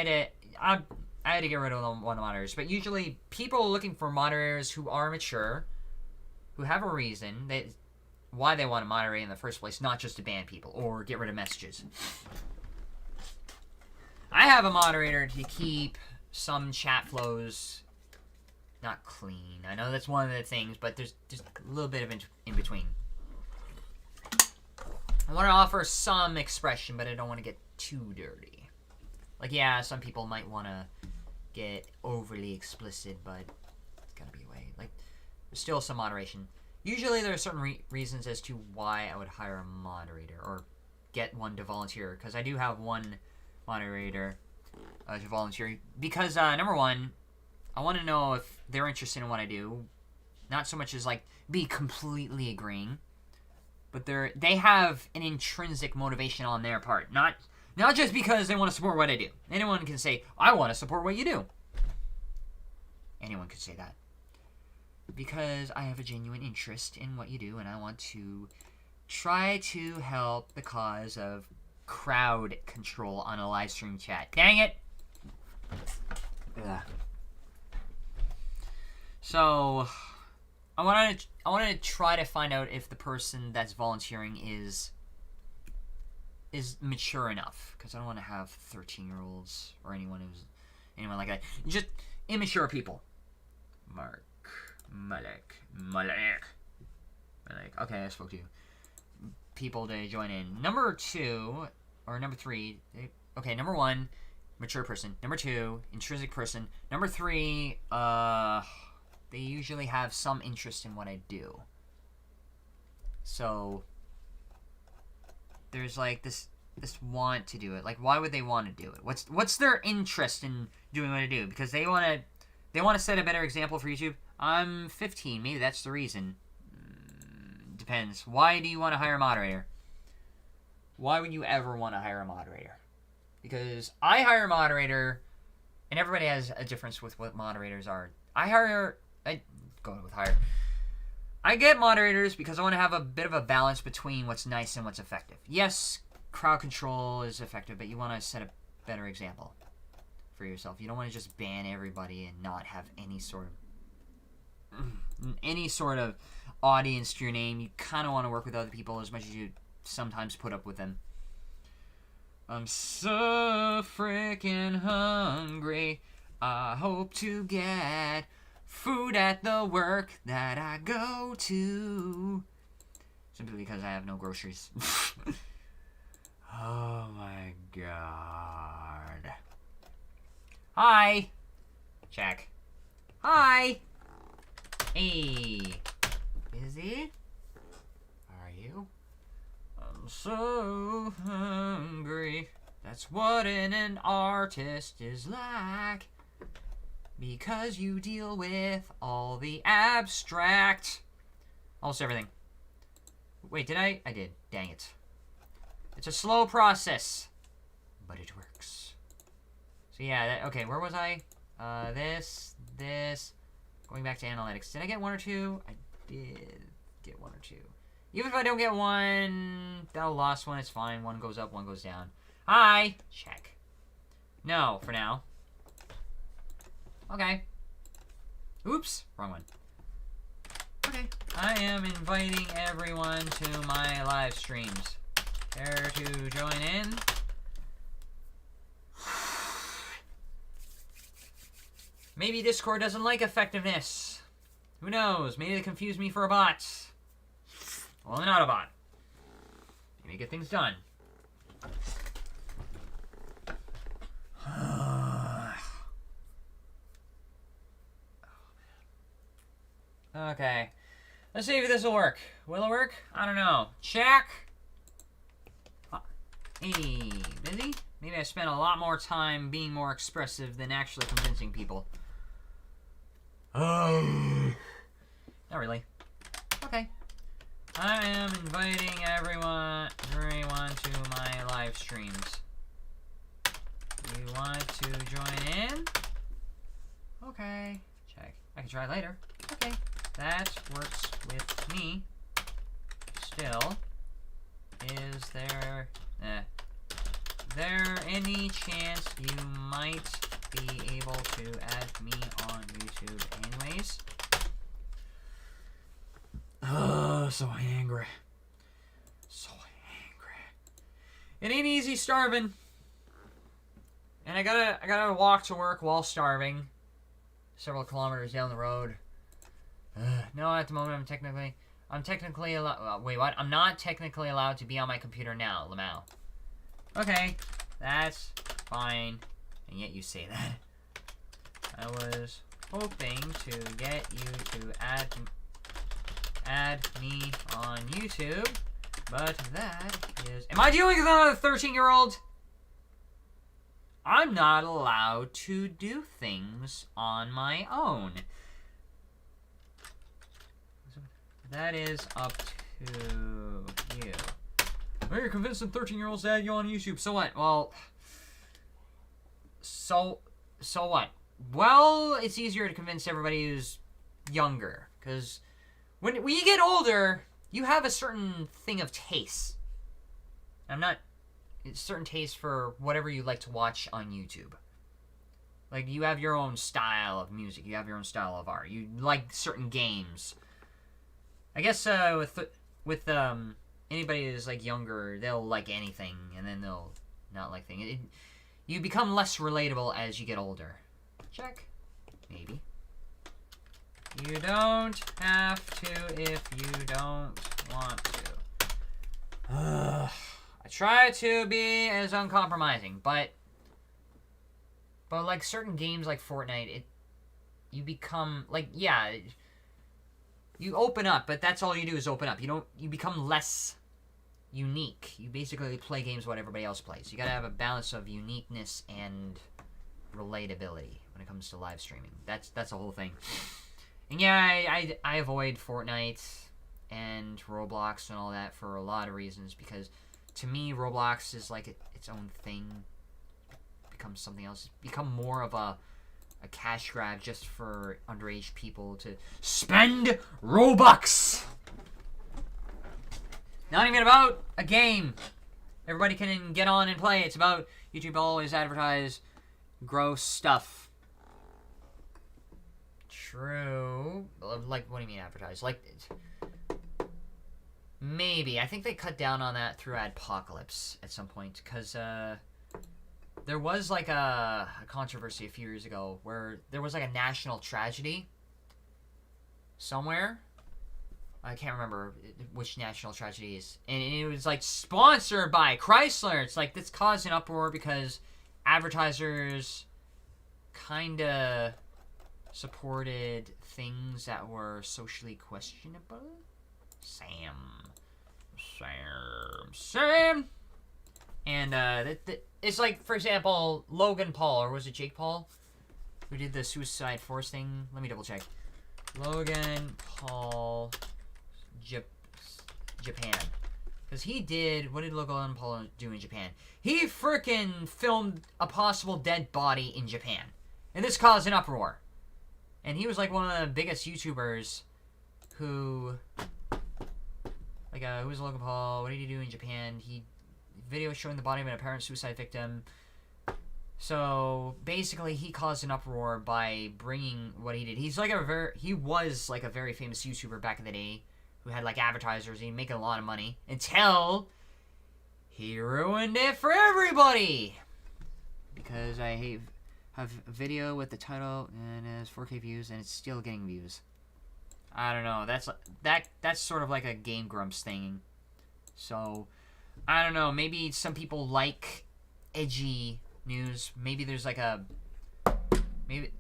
had to get rid of one of the moderators. But usually, people looking for moderators who are mature, who have a reason why they want to moderate in the first place, not just to ban people or get rid of messages. I have a moderator to keep some chat flows not clean. I know that's one of the things, but there's just a little bit of in between. I want to offer some expression, but I don't want to get too dirty. Like, yeah, some people might want to get overly explicit, but it's gotta be a way. Like, there's still some moderation. Usually there are certain reasons as to why I would hire a moderator or get one to volunteer, because I do have one moderator to volunteer. Because, number one, I want to know if they're interested in what I do. Not so much as, like, be completely agreeing, but they have an intrinsic motivation on their part. Not just because they want to support what I do. Anyone can say, I want to support what you do. Anyone could say that. Because I have a genuine interest in what you do, and I want to try to help the cause of crowd control on a live stream chat. Dang it! Ugh. So, I wanted to try to find out if the person that's volunteering is mature enough, because I don't want to have 13-year-olds or anyone like that. Just immature people. Malek. Okay, I spoke to you. People to join in. Number 2 or number 3. Okay, number 1, mature person. Number 2, intrinsic person. Number 3, they usually have some interest in what I do. So there's like this want to do it. Like, why would they want to do it? What's their interest in doing what I do? Because they want to set a better example for YouTube. I'm 15. Maybe that's the reason. Depends. Why do you want to hire a moderator? Why would you ever want to hire a moderator? Because I hire a moderator, and everybody has a difference with what moderators are. I get moderators because I want to have a bit of a balance between what's nice and what's effective. Yes, crowd control is effective, but you want to set a better example for yourself. You don't want to just ban everybody and not have any sort of audience to your name. You kind of want to work with other people as much as you sometimes put up with them. I'm so freaking hungry. I hope to get food at the work that I go to. Simply because I have no groceries. Oh my god. Hi. Check. Hi. Hey. Busy? Are you? I'm so hungry. That's what an artist is like. Because you deal with all the abstract. Almost everything. Wait, did I? I did. Dang it. It's a slow process. But it works. So yeah, okay, where was I? This. Going back to analytics. Did I get 1 or 2? I did get 1 or 2. Even if I don't get 1, that lost one, it's fine. 1 goes up, 1 goes down. Hi! Check. No, for now. Okay. Oops, wrong one. Okay. I am inviting everyone to my live streams. Care to join in? Maybe Discord doesn't like effectiveness. Who knows? Maybe they confuse me for a bot. Well, I'm not a bot. Maybe get things done. Okay. Let's see if this will work. Will it work? I don't know. Check. Hey, busy? Maybe I spent a lot more time being more expressive than actually convincing people. Oh. Not really. Okay. I am inviting everyone to my live streams. You want to join in? Okay. Check. I can try later. Okay. That works with me. Still, is there any chance you might be able to add me on YouTube anyways? Oh, so angry. So angry. It ain't easy starving. And I gotta walk to work while starving. Several kilometers down the road. No, at the moment I'm technically allowed. Wait, what? I'm not technically allowed to be on my computer now, Lamau. Okay, that's fine. And yet you say that. I was hoping to get you to add me on YouTube, but that is. Am I dealing with another 13-year-old? I'm not allowed to do things on my own. That is up to you. Well, you're convincing 13-year-olds to add you on YouTube. So what? Well, so what? Well, it's easier to convince everybody who's younger. Because when you get older, you have a certain thing of taste. It's certain taste for whatever you like to watch on YouTube. Like, you have your own style of music. You have your own style of art. You like certain games. I guess with anybody who's like younger, they'll like anything, and then they'll not like things. You become less relatable as you get older. Check. Maybe. You don't have to if you don't want to. I try to be as uncompromising, but like certain games like Fortnite, you become like, yeah. You open up, but that's all you do is open up. You become less unique. You basically play games what everybody else plays. You gotta have a balance of uniqueness and relatability when it comes to live streaming. That's the whole thing. And yeah, I avoid Fortnite and Roblox and all that for a lot of reasons, because to me Roblox is like its own thing. It becomes something else. It's become more of a cash grab just for underage people to spend Robux. Not even about a game everybody can get on and play. It's about YouTube always advertise gross stuff. True. Like, what do you mean advertise? Like, maybe. I think they cut down on that through Adpocalypse at some point, because there was like a controversy a few years ago where there was like a national tragedy somewhere. I can't remember which national tragedy it is. And it was like sponsored by Chrysler. It's like this caused an uproar because advertisers kind of supported things that were socially questionable. Sam. And it's like, for example, Logan Paul, or was it Jake Paul, who did the Suicide Force thing? Let me double check. Logan Paul, Japan. Because he did, what did Logan Paul do in Japan? He frickin' filmed a possible dead body in Japan. And this caused an uproar. And he was like one of the biggest YouTubers who, like, who was Logan Paul? What did he do in Japan? He video showing the body of an apparent suicide victim. So basically, he caused an uproar by bringing what he did. He was like a very famous YouTuber back in the day who had like advertisers. He making a lot of money until he ruined it for everybody. Because I have a video with the title and it has 4K views and it's still getting views. I don't know. That's sort of like a Game Grumps thing. So I don't know, maybe some people like edgy news. Maybe there's like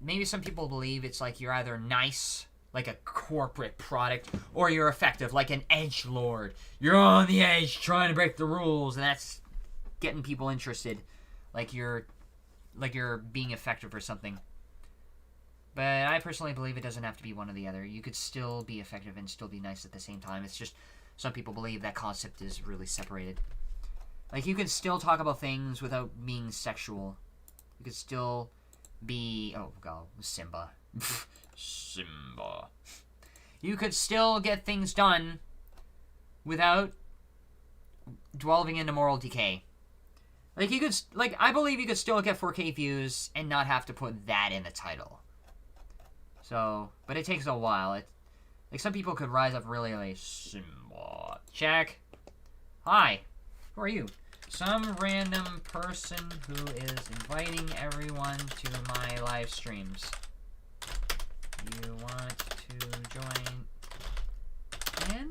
maybe some people believe it's like you're either nice like a corporate product, or you're effective like an edgelord. You're on the edge trying to break the rules, and that's getting people interested, like you're being effective or something. But I personally believe it doesn't have to be one or the other. You could still be effective and still be nice at the same time. It's just some people believe that concept is really separated. Like, you could still talk about things without being sexual. You could still be... Oh, God. Simba. Simba. You could still get things done without dwelling into moral decay. Like, you could... Like, I believe you could still get 4K views and not have to put that in the title. So... But it takes a while. Like, some people could rise up really early. Simba. Check. Hi. Who are you? Some random person who is inviting everyone to my live streams. You want to join in?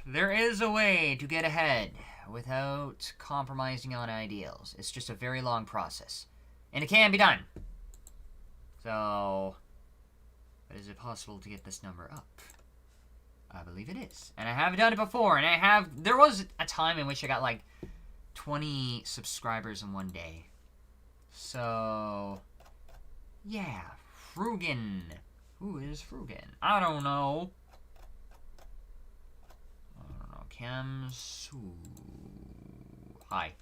There is a way to get ahead without compromising on ideals. It's just a very long process. And it can be done. So, but is it possible to get this number up? I believe it is. And I have done it before, and there was a time in which I got like 20 subscribers in one day. So, yeah, Frugan. Who is Frugan? I don't know. Kamsu. Hi.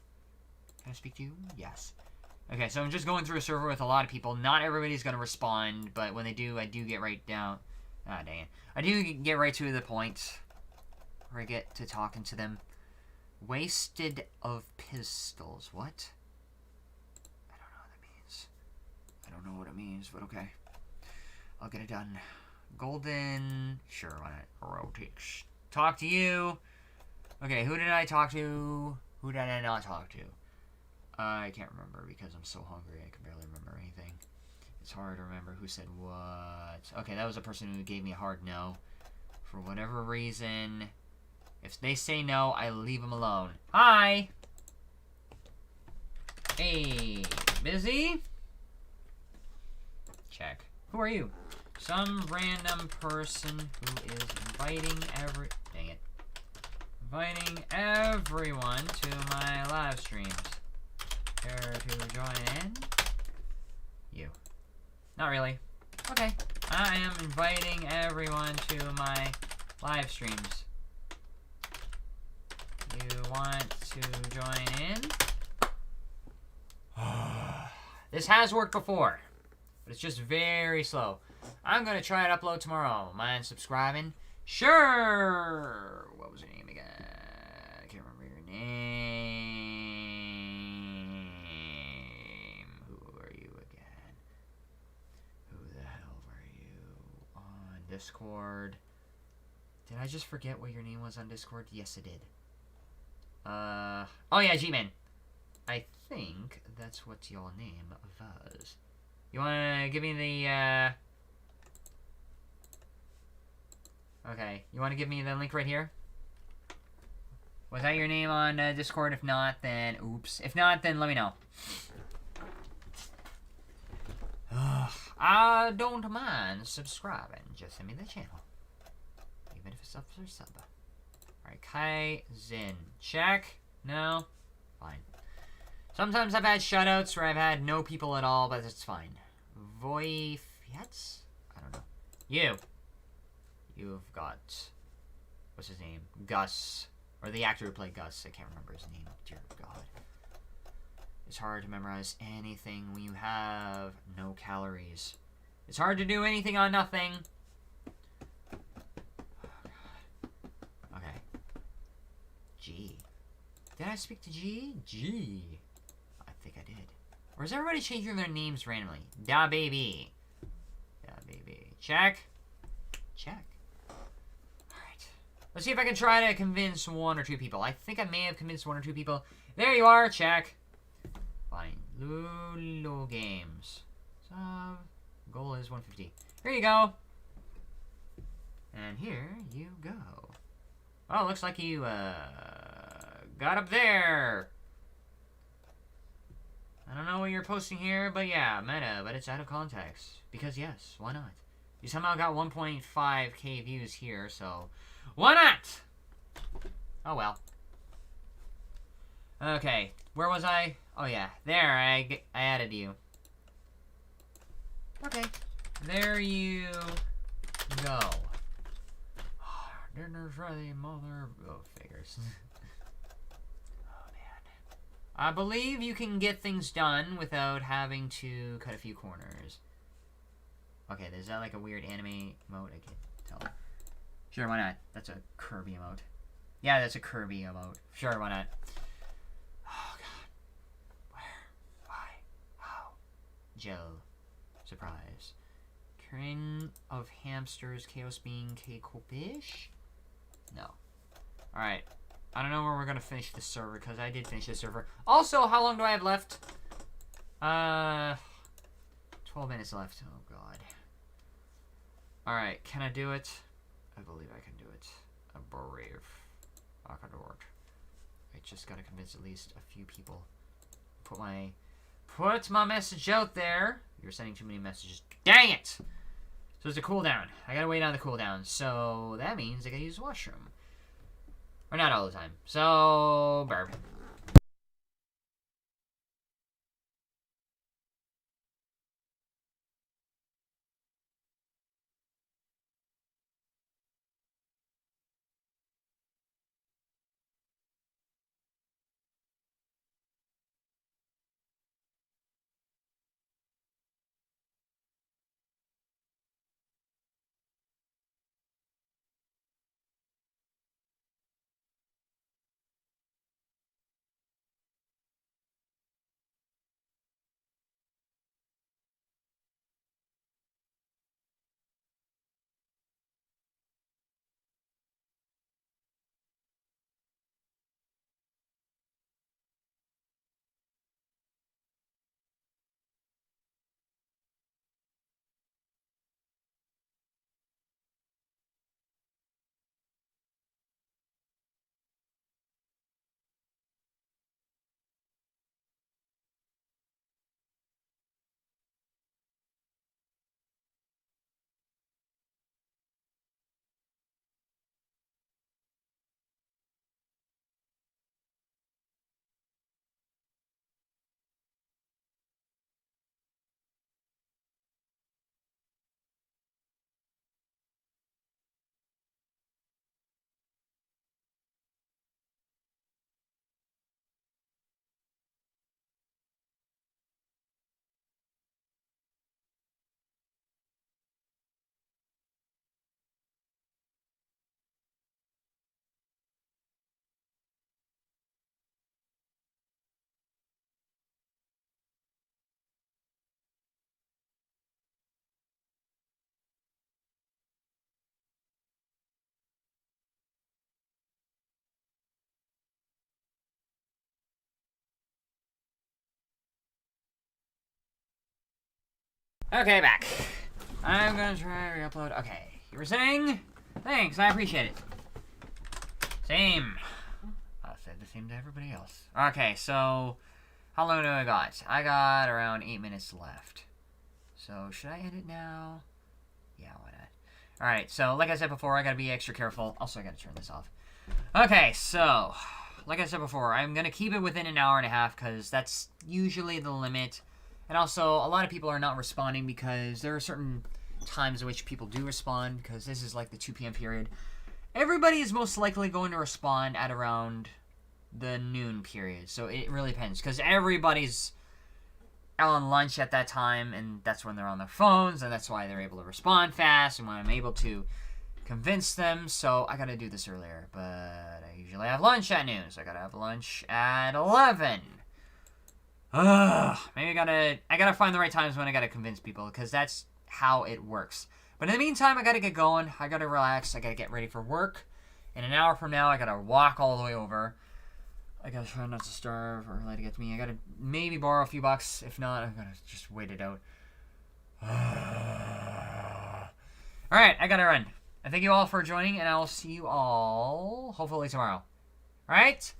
Can I speak to you? Yes. Okay, so I'm just going through a server with a lot of people. Not everybody's going to respond, but when they do, I do get right down. Ah, dang it. I do get right to the point where I get to talking to them. Wasted of pistols. What? I don't know what that means. I don't know what it means, but okay. I'll get it done. Golden. Sure, why not? Rotics. Talk to you. Okay, who did I talk to? Who did I not talk to? I can't remember because I'm so hungry I can barely remember anything. It's hard to remember who said what. Okay, that was a person who gave me a hard no. For whatever reason. If they say no, I leave them alone. Hi! Hey, busy? Check. Who are you? Some random person who is inviting dang it. Inviting everyone to my live streams. Care to join in? You. Not really. Okay. I am inviting everyone to my live streams. You want to join in? This has worked before, but it's just very slow. I'm gonna try and upload tomorrow. Mind subscribing? Sure! What was your name again? I can't remember your name. Who are you again? Who the hell were you on Discord? Did I just forget what your name was on Discord? Yes, I did. Oh yeah, G-Man. I think that's what your name was. You wanna give me the, Okay, you wanna give me the link right here? Was that your name on Discord? If not, then oops. If not, then let me know. I don't mind subscribing. Just send me the channel. Even if it's up for sub. Alright, Kai Zin. Check? No? Fine. Sometimes I've had shutouts where I've had no people at all, but it's fine. Voifiets? I don't know. You. You've got... What's his name? Gus. Or the actor who played Gus. I can't remember his name. Dear God. It's hard to memorize anything when you have no calories. It's hard to do anything on nothing. Okay. G. Did I speak to G? G. I think I did. Or is everybody changing their names randomly? Da baby. Da baby. Check. Check. Alright. Let's see if I can try to convince one or two people. I think I may have convinced one or two people. There you are. Check. Fine. Lulu games. So, goal is 150. Here you go. And here you go. Oh, looks like you, got up there. I don't know what you're posting here, but yeah, meta, but it's out of context. Because yes, why not? You somehow got 1.5k views here, so why not? Oh well. Okay, where was I? Oh yeah, there, I added you. Okay, there you go. Dinner's ready, mother. Oh, figures. Oh man. I believe you can get things done without having to cut a few corners. Okay, is that like a weird anime emote? I can't tell. Sure, why not? That's a Kirby emote. Yeah, that's a Kirby emote. Sure, why not? Oh god. Where? Why? How? Joe. Surprise. King of hamsters, chaos being K-Kopish? No. Alright. I don't know where we're gonna finish this server, because I did finish this server. Also, how long do I have left? 12 minutes left. Oh god. Alright, can I do it? I believe I can do it. I believe I can do it. I just gotta convince at least a few people. Put my message out there. You're sending too many messages. Dang it! So there's a cooldown. I gotta wait on the cooldown. So that means I gotta use the washroom. Or not all the time. So, burp. Okay, back. I'm gonna try re-upload. Okay, you were saying? Thanks, I appreciate it. Same. I'll say the same to everybody else. Okay, so how long do I got? I got around 8 minutes left. So should I end it now? Yeah, why not? Alright, so like I said before, I gotta be extra careful. Also, I gotta turn this off. Okay, so like I said before, I'm gonna keep it within an hour and a half because that's usually the limit. And also, a lot of people are not responding because there are certain times in which people do respond because this is like the 2 p.m. period. Everybody is most likely going to respond at around the noon period. So it really depends because everybody's on lunch at that time and that's when they're on their phones and that's why they're able to respond fast and when I'm able to convince them. So I gotta do this earlier, but I usually have lunch at noon, so I gotta have lunch at 11. Maybe I gotta find the right times when I gotta convince people, because that's how it works. But in the meantime, I gotta get going. I gotta relax. I gotta get ready for work. In an hour from now, I gotta walk all the way over. I gotta try not to starve or let it get to me. I gotta maybe borrow a few bucks. If not, I'm gonna just wait it out. Alright, I gotta run. I thank you all for joining, and I will see you all hopefully tomorrow. Alright?